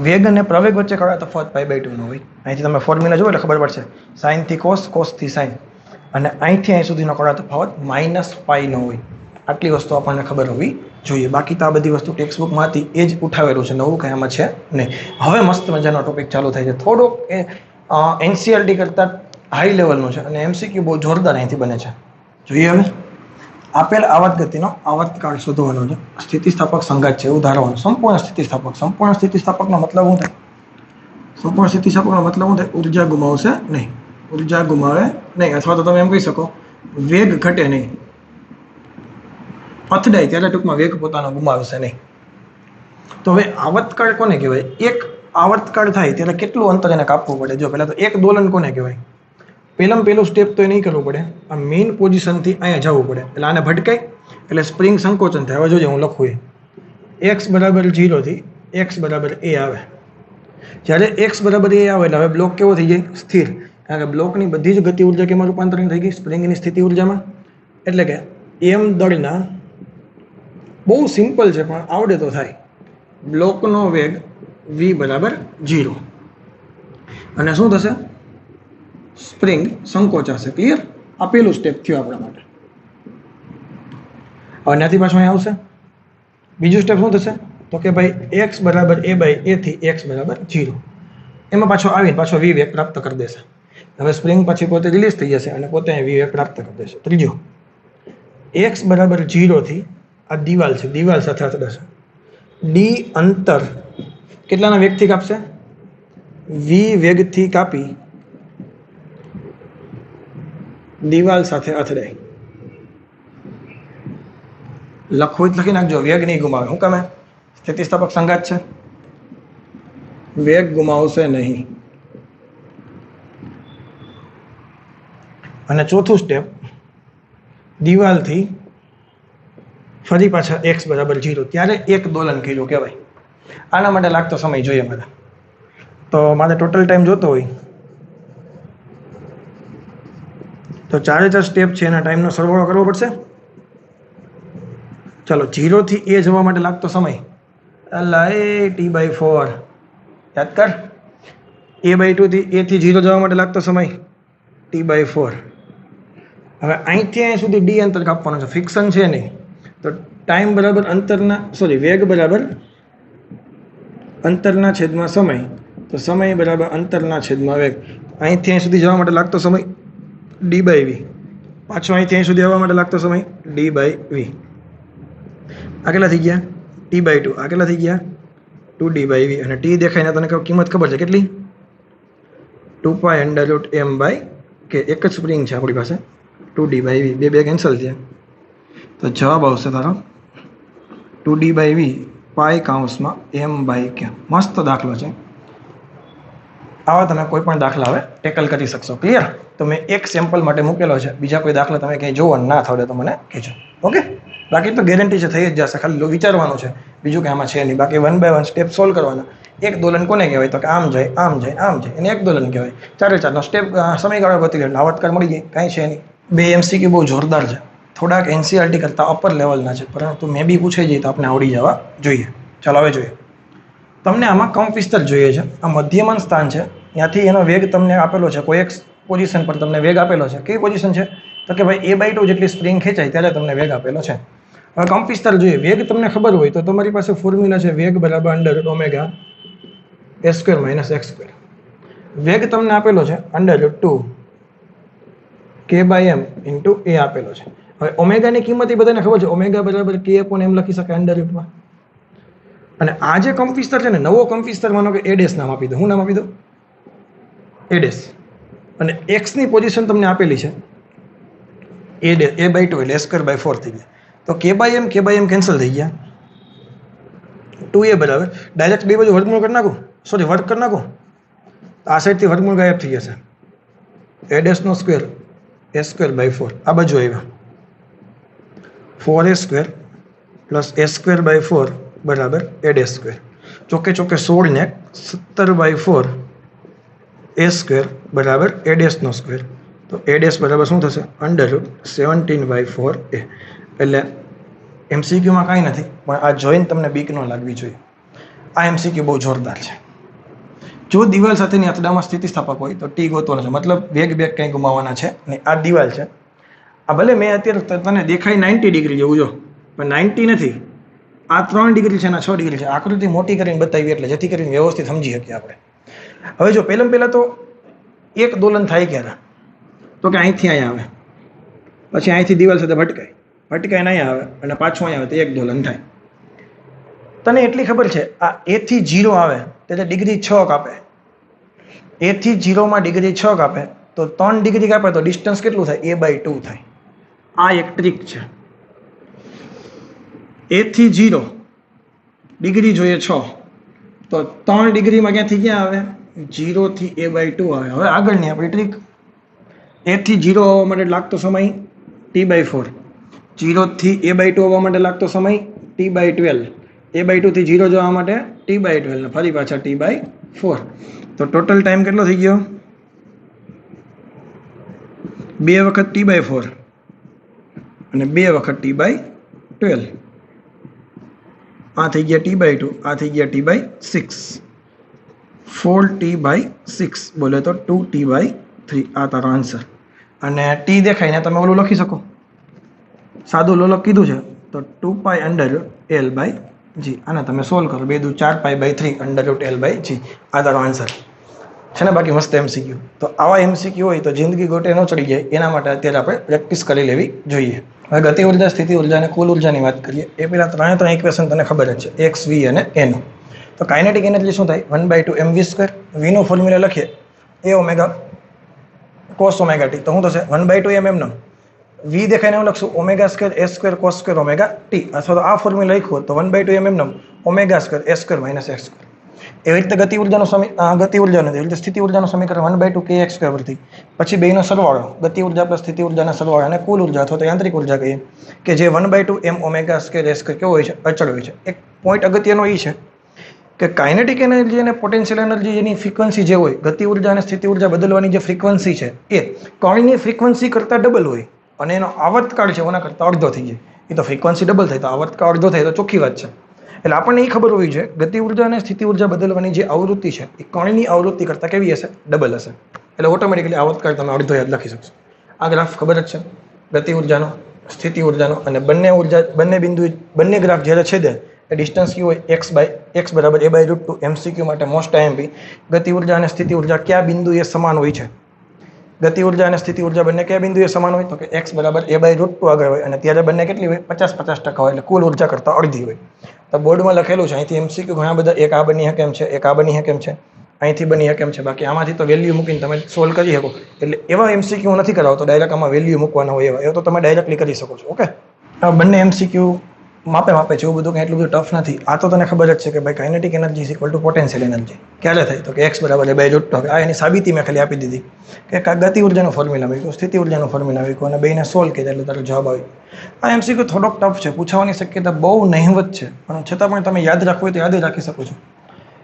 વેગ અને પ્રવેગ વચ્ચે કયા તફાવત π/2 નો હોય. અહીંથી તમે ફોર્મ્યુલા જુઓ એટલે ખબર પડશે. સાઇન થી કોસ, કોસ થી સાઇન, અને અહીંથી અહીં સુધીનો કયા તફાવત -π નો હોય. આટલી વસ્તુ આપણને ખબર હોવી જોઈએ. બાકી તો આ બધી વસ્તુ ટેક્સ્ટ બુકમાં હતી એ જ ઉઠાવેલું છે, નવું કંઈ આમાં છે નહીં. હવે મસ્ત મજાનો ટોપિક ચાલુ થાય છે. થોડોક એનસીઆરટી કરતાં હાઈ લેવલનું છે અને એમસીક્યુ બહુ જોરદાર અહીંથી બને છે. જોઈએ હવે આપેલ આવર્ત ગતિનો આવર્તકાળ શોધવાનો છે. સ્થિતિસ્થાપક સંઘાત છે એવું ધારવાનું. સંપૂર્ણ સ્થિતિસ્થાપકનો મતલબ શું થાય? સંપૂર્ણ સ્થિતિસ્થાપકનો મતલબ શું થાય? ઉર્જા ગુમાવશે નહીં, ઉર્જા ગુમાવે નહીં, અથવા તો તમે એમ કહી શકો વેગ ઘટે નહીં. અથડાય ત્યારે ટૂંકમાં વેગ પોતાનો ગુમાવશે નહીં. તો હવે આવર્તકાળ કોને કહેવાય? એક આવર્તકાળ થાય ત્યારે કેટલું અંતર એને કાપવું પડે? જો પહેલા તો એક દોલન કોને કહેવાય? પહેલું સ્ટેપ તો એ નહીં કરવું પડે, આ મેઇન પોઝિશનથી અહીંયા જવું પડે. એટલે આને ભટકાય એટલે સ્પ્રિંગ સંકોચન થાય. હવે જોજો હું લખું x = 0 થી x = a આવે. જ્યારે x = a આવે એટલે હવે બ્લોક કેવો થઈ જાય? સ્થિર. કારણ કે બ્લોકની બધી જ ગતિ ઉર્જા કેમાં રૂપાંતરિત થઈ ગઈ? સ્પ્રિંગની સ્થિતિ ઉર્જામાં. એટલે કે m દળના, બહુ સિમ્પલ છે પણ આવડે તો થાય, બ્લોકનો વેગ v = 0 અને શું થશે? સ્પ્રિંગ સંકોચાશે. ક્લિયર? આ પેલું સ્ટેપ થયું આપણા માટે. હવે ત્યાંથી પાછું અહીં આવશે. બીજું સ્ટેપ શું થશે? તો કે ભાઈ x = a/a થી x = 0. એમાં પાછો આવીને પાછો v વેગ પ્રાપ્ત કરી દેશે. હવે સ્પ્રિંગ પછી પોતે રિલીઝ થઈ જશે અને પોતે v વેગ પ્રાપ્ત કરી દેશે. ત્રીજો, x = 0 થી આ દિવાલ છે, દિવાલ સાથે અથડાશે. d અંતર કેટલાના વેગથી કાપશે? v વેગથી કાપી દિવાલ સાથે અથડાય. લખવું જ લખી નાખજો, વેગ નહીં ગુમાવે. શું કામે? સ્થિતિસ્થાપક સંઘાત છે, વેગ ગુમાવશે નહીં. અને ચોથું સ્ટેપ, દિવાલથી ફરી પાછા x = 0 ત્યારે એક દોલન કર્યું કહેવાય. આના માટે લાગતો સમય જોઈએ મારે. તો મારે ટોટલ ટાઈમ જોતો હોય તો 4 સ્ટેપ છે, એના ટાઈમનો સરવાળો કરવો પડશે. ચાલો, 0 થી a જવા માટે લાગતો સમય T/4 યાદ કર. a/2 થી a થી 0 જવા માટે લાગતો સમય T/4. હવે અહીંથી અહીં સુધી d અંતર કાપવાનું છે, ફિક્શન છે નહીં. તો ટાઈમ બરાબર અંતરના, વેગ બરાબર અંતરના છેદમાં સમય. તો સમય બરાબર અંતરના છેદમાં વેગ. અહીંથી અહીં સુધી જવા માટે લાગતો સમય d/v. પાછો અહીંથી અહીં સુધી આવવા માટે લાગતો સમય d/v. આ કેટલા થઈ ગયા? T/2. આ કેટલા થઈ ગયા? 2d/v. અને t દેખાઈને તને કિંમત ખબર છે કેટલી? 2π√m/k. એક જ સ્પ્રિંગ છે આપણી પાસે, 2d/v. બે કેન્સલ છે. તો જવાબ આવશે તારો 2d/v π/m/k. મસ્ત દાખલો છે. આવા તમે કોઈ પણ દાખલા હવે ટેકલ કરી શકશો. ક્લિયર? તો મેં એક સેમ્પલ માટે મૂકેલો છે. બીજા કોઈ દાખલા તમે ક્યાંય જોવો ના થવડે તો મને કહેજો. ઓકે? બાકી તો ગેરંટી છે, થઈ જ જશે. ખાલી વિચારવાનું છે, બીજું કંઈ આમાં છે નહીં. બાકી 1 by 1 સ્ટેપ સોલ્વ કરવાના. એક દોલન કોને કહેવાય? તો કે આમ જાય, આમ જાય, આમ જાય, એને એક દોલન કહેવાય. 4 સ્ટેપ સમયગાળો ગતિ એટલે આવર્તકાળ મળી જાય. કાંઈ છે નહીં. બે એમસીક્યુ બહુ જોરદાર છે. થોડાક એનસીઆરટી કરતાં અપર લેવલના છે, પરંતુ મે બી પૂછાઈ જાય તો આપણે આવડી જવા જોઈએ. ચાલો હવે જોઈએ. તમને આમાં કંપ વિસ્તાર જોઈએ છે. આ મધ્યમાન સ્થાન છે, ત્યાંથી એનો વેગ તમને આપેલો છે. કોઈ એક પોઝિશન પર તમને વેગ આપેલો છે. કઈ પોઝિશન છે? તો કે ભાઈ a/2 જેટલી સ્પ્રિંગ ખેંચાય ત્યારે તમને વેગ આપેલો છે. હવે કંપ વિસ્તાર જોઈએ. વેગ તમને ખબર હોય તો તમારી પાસે ફોર્મ્યુલા છે, વેગ બરાબર √ω a² - x². વેગ તમને આપેલો છે √2 k/m × a આપેલો છે. હવે ઓમેગાની કિંમત એ બધાને ખબર છે. ઓમેગા બરાબર k/m લખી શકાય √માં. અને આ જે કંપવિસ્તાર છે ને, નવો કંપવિસ્તાર માનો કે એ ડેશ નામ આપી દો. હું નામ આપી દો? એ ડેશ. અને એક્સની પોઝિશન તમને આપેલી છે એ ડે એ બાય 2 એટલે એ સ્ક્વેર બાય 4 થઈ ગયા. તો કે બાય એમ કેન્સલ થઈ ગયા. 2a બરાબર ડાયરેક્ટ બે બાજુ વર્ગમૂળ કરી નાખું, સોરી વર્ગ કરી નાખું, આ સાઈડથી વર્ગમૂળ ગાયબ થઈ જશે. એ ડેશ નો સ્ક્વેર એ સ્ક્વેર બાય 4 આ બાજુ આવ્યા. 4a square plus a square by 4 બરાબર એ ડેશ સ્ક્વેર. ચોકે ચોકે 16 ને 17 બાય 4 એ સ્ક્વેર બરાબર એ ડેશ નો સ્ક્વેર. તો એ ડેશ બરાબર શું થશે? √17 બાય 4a. એટલે એમસીક્યુમાં કાંઈ નથી, પણ આ જોઈને તમને બીક ન લાગવી જોઈએ. આ એમસીક્યુ બહુ જોરદાર છે. જો દિવાલ સાથેની અથડામાં સ્થિતિસ્થાપક હોય તો ટી ગોતવાનો છે, મતલબ વેગ કંઈ ગુમાવવાના છે. અને આ દિવાલ છે, આ ભલે મેં અત્યારે તને દેખાય 90 ડિગ્રી જેવું, જો પણ 90 નથી, આ 3 ડિગ્રી છે ને 6 ડિગ્રી છે. આકૃતિ મોટી કરીને બતાવી એટલે જેથી કરીને વ્યવસ્થિત સમજી શકીએ આપણે. હવે જો પહેલાં તો એક દોલન થાય ક્યારે? તો કે અહીંથી અહીંયા આવે, પછી અહીંથી દિવાલ સાથે ભટકાય ને અહીંયા આવે, અને પાછું અહીંયા આવે તો એક દોલન થાય. તને એટલી ખબર છે, આ એ થી 0 આવે એટલે ડિગ્રી 6 કાપે. એ થી 0 માં ડિગ્રી 6 કાપે તો 3 ડિગ્રી કાપે તો ડિસ્ટન્સ કેટલું થાય? a બાય 2 થાય. આ એક ટ્રીક છે. એ થી 0 ડિગ્રી જોઈએ 6 તો 3 ડિગ્રીમાં ક્યાંથી ક્યાં આવે? 0 થી a બાય 2 આવે. હવે આગળની આપણી ટ્રીક, એ થી 0 આવવા માટે લાગતો સમય t બાય 4, 0 થી a બાય 2 આવવા માટે લાગતો સમય t બાય 12, a બાય 2 થી 0 જવા માટે t બાય 12 ને ફરી પાછા t બાય 4. તો ટોટલ ટાઈમ કેટલો થઈ ગયો? 2 વખત t બાય 4 અને 2 વખત t બાય 12. આ થઈ ગયા t બાય 2, આ થઈ ગયા t બાય 6. 4t બાય 6 બોલે તો 2t બાય 3. આ તારો આન્સર. અને t દેખાય ને તમે ઓલું લખી શકો, સાદું લોલક કીધું છે તો 2π અંડર l બાય g. આને તમે સોલ્વ કરો, 2 દુ 4π by 3 under l by g. આ તારો આન્સર છે ને. બાકી મસ્ત એમસીક્યુ. તો આવા એમસીક્યુ હોય તો જિંદગી ગોટે ન ચડી જાય, એના માટે અત્યારે આપણે પ્રેક્ટિસ કરી લેવી જોઈએ. હવે ગતિ ઉર્જા, સ્થિતિ ઉર્જા અને કુલ ઉર્જાની વાત કરીએ. એ પહેલા ત્રણે ઇક્વેશન તને ખબર જ છે, x, v અને n. તો કાઇનેટિક એનર્જી શું થાય? 1/2 mv². v નો ફોર્મ્યુલા લખીએ a omega cos omega t. તો શું થશે? 1/2 m એમનો v દેખાઈને હું લખશું ω² a² cos² ઓમેગા t. અથવા તો આ ફોર્મ્યુલા લખ્યો તો 1/2 m એમનો ω² a² - x². એવી રીતે ગતિ ઉર્જાનું એટલે સ્થિતિ ઉર્જાનું સમીકરણ 1/2 kx² પરથી પછી બેનો સરવાળો, ગતિ ઉર્જા પ્લસ સ્થિતિ ઉર્જાના સરવાળા અને કુલ ઉર્જા અથવા તો યાંત્રિક ઉર્જા કહીએ, કે જે 1/2 m ω² a² કેવો હોય છે? અચળ હોય છે. એક પોઈન્ટ અગત્યનો એ છે કે કાઇનેટિક એનર્જી અને પોટેન્શિયલ એનર્જી જેની ફ્રીક્વન્સી જે હોય, ગતિ ઉર્જા અને સ્થિતિ ઉર્જા બદલવાની જે ફ્રીક્વન્સી છે એ કણની ફ્રીક્વન્સી કરતાં ડબલ હોય, અને એનો આવર્તકાળ છે એના કરતાં અડધો થઈ જાય. એ તો ફ્રીક્વન્સી ડબલ થાય તો આવર્તકાળ અડધો થાય તો ચોખ્ખી વાત છે. એટલે આપણને એ ખબર હોવી જોઈએ ગતિ ઉર્જા અને સ્થિતિ ઉર્જા બદલવાની જે આવૃત્તિ છે એ કણની આવૃત્તિ કરતાં કેવી હશે? ડબલ હશે. એટલે ઓટોમેટિકલી આવર્તકાળ તમે અડધો યાદ લખી શકશો. આ ગ્રાફ ખબર જ છે ગતિ ઉર્જાનો, સ્થિતિ ઉર્જાનો, અને બંને બિંદુ બંને ગ્રાફ જ્યારે છેદે એ ડિસ્ટન્સ કયું હોય? x બરાબર a બાય √2. એમસીક્યુ માટે મોસ્ટ આઈએમપી. ગતિ ઉર્જા અને સ્થિતિ ઉર્જા કયા બિંદુએ સમાન હોય છે? ગતિ ઉર્જા અને સ્થિતિ ઉર્જા બંને કયા બિંદુએ સમાન હોય? તો કે x બરાબર a બાય √2 આગળ હોય, અને ત્યારે બંને કેટલી હોય? 50-50% હોય, એટલે કુલ ઉર્જા કરતાં અડધી હોય. તો બોર્ડમાં લખેલું છે, અહીંથી એમસીક્યુ ઘણા બધા, એક આ બની શકે એમ છે, એક આ બની શકે એમ છે, અહીંથી બની શકે એમ છે. બાકી આમાંથી તો વેલ્યુ મૂકીને તમે સોલ્વ કરી શકો. એટલે એવા એમસીક્યુ નથી કરાવતો ડાયરેક્ટ આમાં વેલ્યુ મૂકવાના હોય એવા, એ તો તમે ડાયરેક્ટલી કરી શકો છો. ઓકે, આ બંને એમસીક્યુ માપે છે, એવું બધું કંઈ એટલું બધું ટફ નથી. આ તો તને ખબર જ છે કે ભાઈ kinetic energy is equal to potential energy. ક્યારે થાય? તો કે x બરાબર a બાય √2. આ એની સાબિતી મેં ખાલી આપી દીધી કે ગતિ ઉર્જાનું ફોર્મ્યુલા મૂક્યું, સ્થિતિ ઉર્જાનું ફોર્મ્યુલા મૂક્યું, અને બેને સોલ્વ કર્યા એટલે તારો જવાબ આવ્યો. આ એમસીક્યુ થોડોક ટફ છે, પૂછવાની શક્યતા બહુ નહિવત છે, પણ છતાં પણ તમે યાદ રાખવું હોય તો યાદ રાખી શકો છો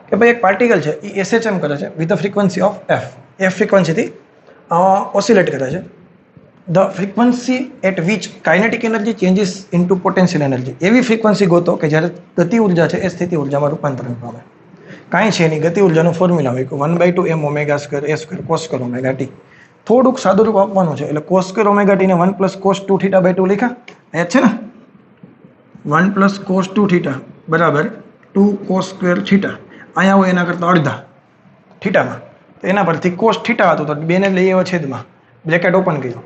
કે ભાઈ એક પાર્ટિકલ છે એ SHM કરે છે with the frequency of f ફ્રીક્વન્સીથી ઓસિલેટ કરે છે. The frequency at which kinetic energy changes into potential energy. એવી ફ્રીક્વન્સી ગોતો કે જ્યારે ગતિ ઉર્જા છે એ સ્થિતિ ઉર્જામાં રૂપાંતરણ પામે. કાંઈ છે નહીં, ગતિ ઉર્જાનું ફોર્મ્યુલા હોય 1/2 m ω² a² cos² omega t. થોડુંક સાદું રૂપ આપવાનું છે, એટલે cos² ઓમેગા t ને 1 + cos 2θ/2 લખ્યા એ છે ને, 1 + cos 2θ બરાબર 2 cos² θ. અહીંયા હોય એના કરતાં અડધા થીટામાં, તો એના પરથી cos θ હતું તો બેને લઈ આવ્યા છેદમાં, બ્રેકેટ ઓપન કર્યું.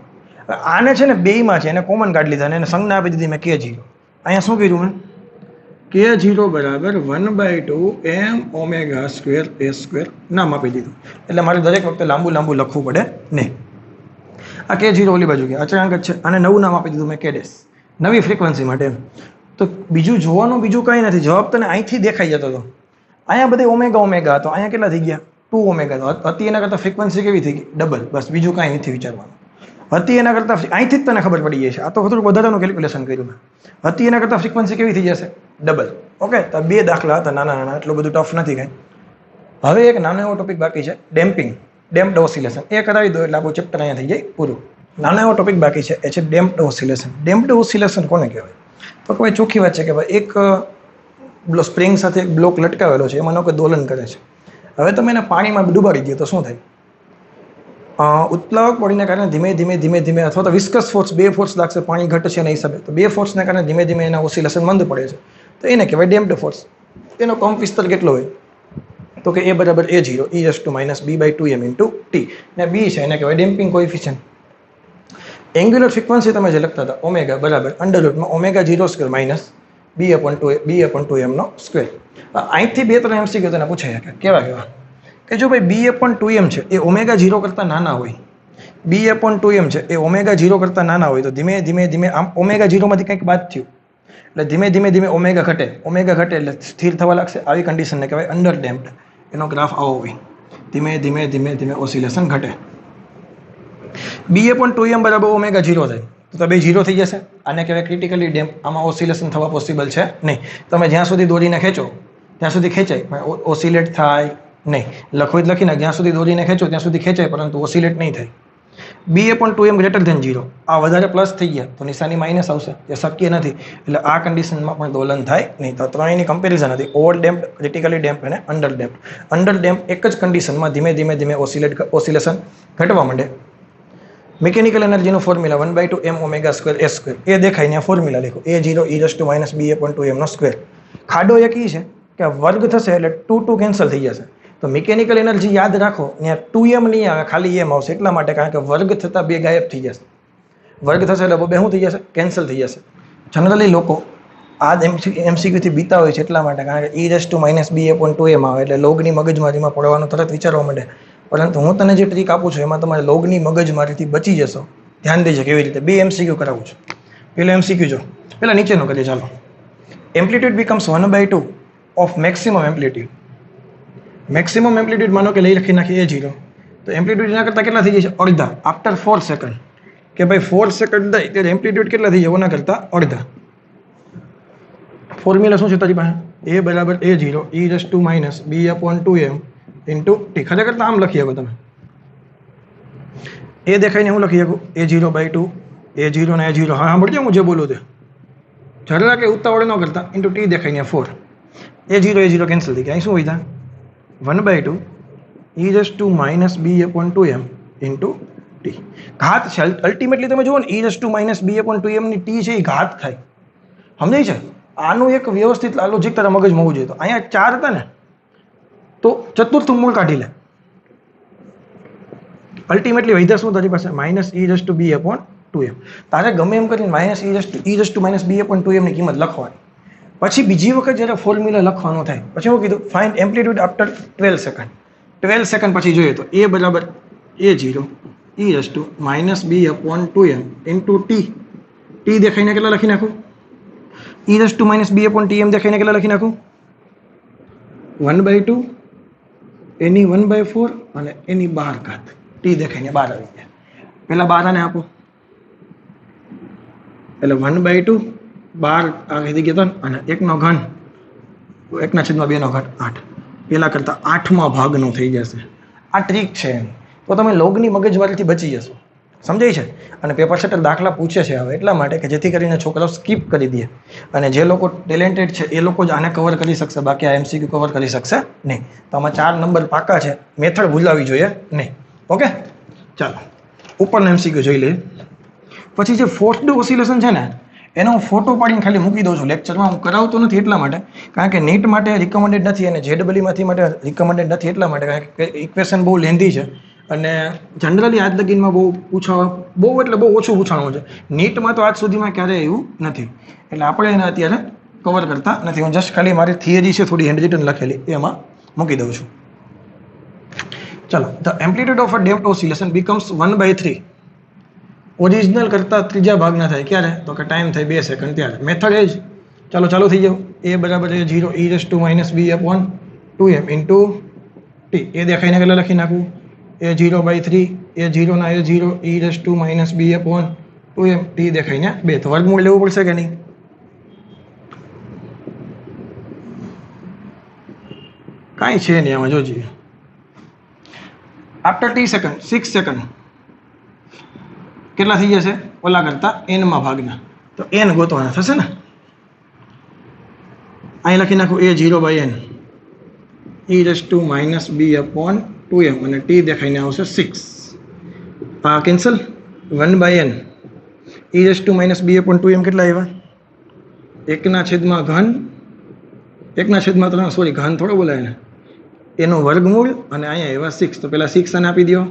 આને છે ને બેયમાં છે એને કોમન કાઢી લીધા અને એને સંજ્ઞા આપી દીધી મેં k0. અહીંયા શું કર્યું મેં? K0 બરાબર 1/2 m omega square a square નામ આપી દીધું. એટલે મારે દરેક વખતે લાંબુ લાંબુ લખવું પડે નહીં. આ K0 ઓલી બાજુ ગયા અચળાંક જ છે, આને નવું નામ આપી દીધું મેં K ડેશ, નવી ફ્રીક્વન્સી માટે એમ. તો બીજું જોવાનું બીજું કંઈ નથી, જવાબ તને અહીંથી દેખાઈ જતો હતો. અહીંયા બધે ઓમેગા ઓમેગા હતો, અહીંયા કેટલા થઈ ગયા 2 ઓમેગા હતી, એના કરતાં ફ્રીક્વન્સી કેવી થઈ ગઈ ડબલ. બસ બીજું કાંઈ નથી વિચારવાનું. હતી એના કરતાં અહીંથી જ તને ખબર પડી જાય છે. આ તો થોડુંક વધારાનું કેલ્ક્યુલેશન કર્યું મેં. હતી એના કરતાં ફ્રીક્વન્સી કેવી થઈ જશે ડબલ. ઓકે, તો 2 દાખલા હતા નાના નાના, એટલું બધું ટફ નથી કાંઈ. હવે એક નાનો એવો ટોપિક બાકી છે ડેમ્પિંગ, ડેમ્પ્ડ ઓસિલેશન. એ કરાવી દો એટલે આપણું ચેપ્ટર અહીંયા થઈ જાય પૂરું. નાનો એવો ટોપિક બાકી છે એ છે ડેમ્પ્ડ ઓસિલેશન. ડેમ્પ્ડ ઓસિલેશન કોને કહેવાય? તો કોઈ ચોખ્ખી વાત છે કે ભાઈ એક સ્પ્રિંગ સાથે એક બ્લોક લટકાવેલો છે, એમાં લોકો દોલન કરે છે. હવે તમે એને પાણીમાં ડૂબાડી દો તો શું થાય? ઉત્પ્લાવક બળને કારણે ધીમે ધીમે ધીમે ધીમે અથવા તો વિસ્કસ ફોર્સ, 2 ફોર્સ લાગશે પાણી ઘટશે એના હિસાબે. તો 2 ફોર્સને કારણે ધીમે ધીમે એના ઓસિલેશન મંદ પડે છે, તો એને કહેવાય ડેમ્પ્ડ ફોર્સ. એનો કંપ વિસ્તાર કેટલો હોય? તો કે A બરાબર A0 e⁻ b/2m × t, ને B છે એને કહેવાય ડેમ્પિંગ કોએફિશિયન્ટ. એંગ્યુલર ફ્રીક્વન્સી તમે જે લખતા હતા ઓમેગા બરાબર √0² માઇનસ b/2m નો સ્ક્વેર. અહીંથી 2-3 MCQ તને પૂછાય કે કેવા કે જો ભાઈ b/2m છે એ ω0 કરતાં નાના હોય, b/2m છે એ ω0 કરતાં નાના હોય, તો ધીમે ધીમે ધીમે આમ ω0 માંથી કંઈક બાદ થયું એટલે ધીમે ધીમે ધીમે ઓમેગા ઘટે એટલે સ્થિર થવા લાગશે. આવી કન્ડિશનને કહેવાય અંડર ડેમ્પ્ડ. એનો ગ્રાફ આવો હોય, ધીમે ધીમે ધીમે ધીમે ઓસિલેશન ઘટે. b/2m બરાબર ω0 થાય તો બે 0 થઈ જશે. આને કહેવાય ક્રિટિકલી ડેમ્પ. આમાં ઓસિલેશન થવા પોસિબલ છે નહીં. તમે જ્યાં સુધી દોરીને ખેંચો ત્યાં સુધી ખેંચાય પણ ઓસિલેટ થાય નહીં. લખવું જ લખીને જ્યાં સુધી દોરીને ખેંચો ત્યાં સુધી ખેંચાય પરંતુ ઓસિલેટ નહીં થાય. b/2m > 0, આ વધારે પ્લસ થઈ ગયા તો નિશાની માઇનસ આવશે, એ શક્ય નથી. એટલે આ કન્ડિશનમાં પણ દોલન થાય નહીં. તો ત્રણેયની કમ્પેરિઝન હતી, ઓવર ડેમ્પ, ક્રિટિકલી ડેમ્પ અને અંડર ડેમ્પ. અંડર ડેમ્પ એક જ કન્ડિશનમાં ધીમે ધીમે ધીમે ઓસિલેશન ઘટવા માંડે. મિકેનિકલ એનર્જીનું formula 1/2 m omega square a square, એ દેખાય ને ફોર્મ્યુલા લખો A0 e⁻ b/2m નો સ્ક્વેર. ખાડો એક ઈ છે કે વર્ગ થશે એટલે 2 કેન્સલ થઈ જશે. તો મિકેનિકલ એનર્જી યાદ રાખો, ત્યાં 2m નહીં આવે, ખાલી m આવશે. એટલા માટે કારણ કે વર્ગ થતાં 2 ગાયબ થઈ જશે. વર્ગ થશે એટલે 2 શું થઈ જશે? કેન્સલ થઈ જશે. જનરલી લોકો આ MCQ થી બીતા હોય છે એટલા માટે, કારણ કે e⁻b/2m આવે એટલે લોગની મગજમારીમાં પડવાનું તરત વિચારવા માંડે. પરંતુ હું તને જે ટ્રીક આપું છું એમાં તમારે લોગની મગજમારીથી બચી જશો. ધ્યાન દેજો કેવી રીતે. 2 MCQ કરાવું છું. પેલો MCQ જો, પેલા નીચેનો કરીએ ચાલો. Amplitude becomes 1/2 of maximum amplitude. Maximum amplitude માનો કે લઈ લખી નાખીએ A0, તો એમ્પ્લિટ્યુડ એના કરતાં કેટલા થઈ જાય છે? અડધા. આફ્ટર 4 સેકન્ડ, કે ભાઈ 4 સેકન્ડ થાય ત્યારે એમ્પ્લિટ્યુડ કેટલા થઈ જાય? ઓના કરતાં અડધા. ફોર્મ્યુલા શું છે તારી પાસે? A બરાબર A0 e⁻b/2m × t. ખરેખર તો આમ લખી શકો તમે. એ દેખાઈને હું લખી શકું A0/2, A0 ને A0. હા સાંભળજો હું જે બોલું તે જરા કે ઉતાવળ ન કરતા. × t દેખાઈને 4. A0 કેન્સલ થઈ ગયા. અહીં શું હોય ત્યાં? 1/2 e⁻b/2m × t. ઘાત છે અલ્ટિમેટલી. તમે જુઓ ને e⁻b/2m ની t છે એ ઘાત થાય. સમજાય છે? આનું એક વ્યવસ્થિત લોજિક તારા મગજમાં હોવું જોઈએ. તો અહીંયા 4 હતા ને, તો ચતુર્થ મૂળ કાઢી લે. અલ્ટિમેટલી વૈધા શું તારી પાસે? -e⁻b/2m. તારે ગમે એમ કરીને -e⁻b/2m ની કિંમત લખવાની. પછી બીજી વખત જ્યારે ફોર્મ્યુલા લખવાનું થાય પછી હું કીધું find amplitude after 12 second. 12 second પછી જોઈએ તો A બરાબર A0 e⁻b/2m × t. t દેખાઈને કેટલા લખી નાખું? e⁻b/2m દેખાઈને કેટલા લખી નાખું? 1/2 એની 1/4 અને એની 12 t દેખાઈને 12 આવી ગયા. પેલા 12 આને આપો એટલે 1/2 12 આવી ગયા અને 1/3 1/2 8. પેલા કરતા 8મા ભાગનું થઈ જશે. આ ટ્રીક છે. તો તમે લોગની મગજમારીથી બચી જશો. સમજાય છે? અને પેપર સેટર દાખલા પૂછે છે હવે એટલા માટે કે જેથી કરીને છોકરાઓ સ્કીપ કરી દે. અને જે લોકો ટેલેન્ટેડ છે એ લોકો જ આને કવર કરી શકશે, બાકી આ MCQ કવર કરી શકશે નહીં. તો આમાં 4 નંબર પાકા છે. મેથડ ભૂલાવી જોઈએ નહીં. ઓકે ચાલો ઉપરનો MCQ જોઈ લઈએ. પછી જે ફોર્સ્ડ ઓસિલેશન છે ને એનો હું ફોટો પાડીને ખાલી મૂકી દઉં છું લેક્ચરમાં. હું કરાવતો નથી એટલા માટે કારણ કે નીટ માટે રિકમેન્ડેડ નથી અને JEE માટે રિકમેન્ડેડ નથી એટલા માટે કારણ કે ઇક્વેશન બહુ લેન્ધી છે અને જનરલી આજ લગીનમાં બહુ ઓછું પૂછાણું છે. નીટમાં તો આજ સુધીમાં ક્યારેય એવું નથી. એટલે આપણે એને અત્યારે કવર કરતા નથી. હું જસ્ટ ખાલી મારી થિયરી છે થોડી હેન્ડ રિટન લખેલી એમાં મૂકી દઉં છું. ચલો, the amplitude of a damped oscillation becomes 1/3 original કરતા ત્રીજા ભાગના થાય. ક્યારે? તો કે ટાઈમ થાય 2 સેકન્ડ ત્યારે. મેથડ એ જ. ચાલુ થઈ જાવ. a બરાબર છે 0 e−b/2m ઇન્ટુ ટી. એ દેખાઈને પહેલાં લખી નાખું a0/3 a0 ના a0 e−b/2m ટી દેખાઈને 2. તો વર્ગમૂળ લેવું પડશે કે નહીં? કાંઈ છે નહીં આમાં, જોજીએ. આફ્ટર ટી સેકન્ડ 6 સેકન્ડ કેટલા થઈ જશે? ઓલા કરતા એનમાં ભાગના. તો એન ગોતવાના થશે ને. અહીં લખી નાખું a0/n e−b/2m અને ટી દેખાઈને આવશે 6. આ કેન્સલ. 1/n e−b/2m કેટલા આવ્યા? 1/3 1/3 સોરી ઘન થોડો બોલાય ને, એનું વર્ગમૂળ અને અહીંયા એવા 6. તો પેલા 6 અને આપી દો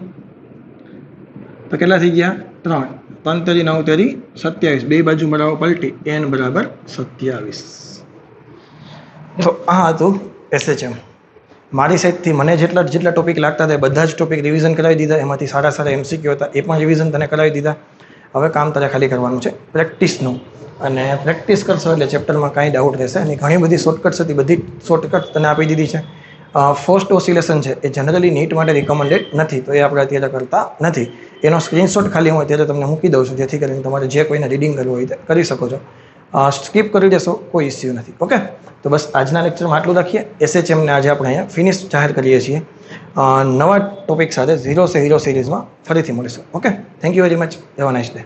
તો કેટલા થઈ ગયા? 3. 3 તેરી 9 તેરી 27. બે બાજુ મળાવો પલટી. n બરાબર 27. તો આ હતું SHM. મારી સાઈડથી મને જેટલા ટોપિક લાગતા હતા બધા જ ટોપિક રિવિઝન કરાવી દીધા. એમાંથી સારા MCQ હતા એ પણ રિવિઝન તને કરાવી દીધા. હવે કામ તારે ખાલી કરવાનું છે પ્રેક્ટિસનું. અને પ્રેક્ટિસ કરશો એટલે ચેપ્ટરમાં કાંઈ ડાઉટ રહેશે અને ઘણી બધી શોર્ટકટ્સ હતી, બધી શોર્ટકટ તને આપી દીધી છે. ફર્સ્ટ ઓસિલેશન છે એ જનરલી નીટ માટે રિકમેન્ડેડ નથી, તો એ આપણે અત્યારે કરતા નથી. એનો સ્ક્રીનશોટ ખાલી હું અત્યારે તમને મૂકી દઉં છું, જેથી કરીને તમારે જે કોઈને રીડિંગ કરવું હોય તે કરી શકો છો. સ્કીપ કરી દેશો કોઈ ઇસ્યુ નથી. ઓકે, તો બસ આજના લેક્ચરમાં આટલું રાખીએ. SHMને આજે આપણે અહીંયા ફિનિશ જાહેર કરીએ છીએ. નવા ટોપિક સાથે 0 સે હીરો સિરીઝમાં ફરીથી મળીશું. Okay, thank you very much. Have a nice day.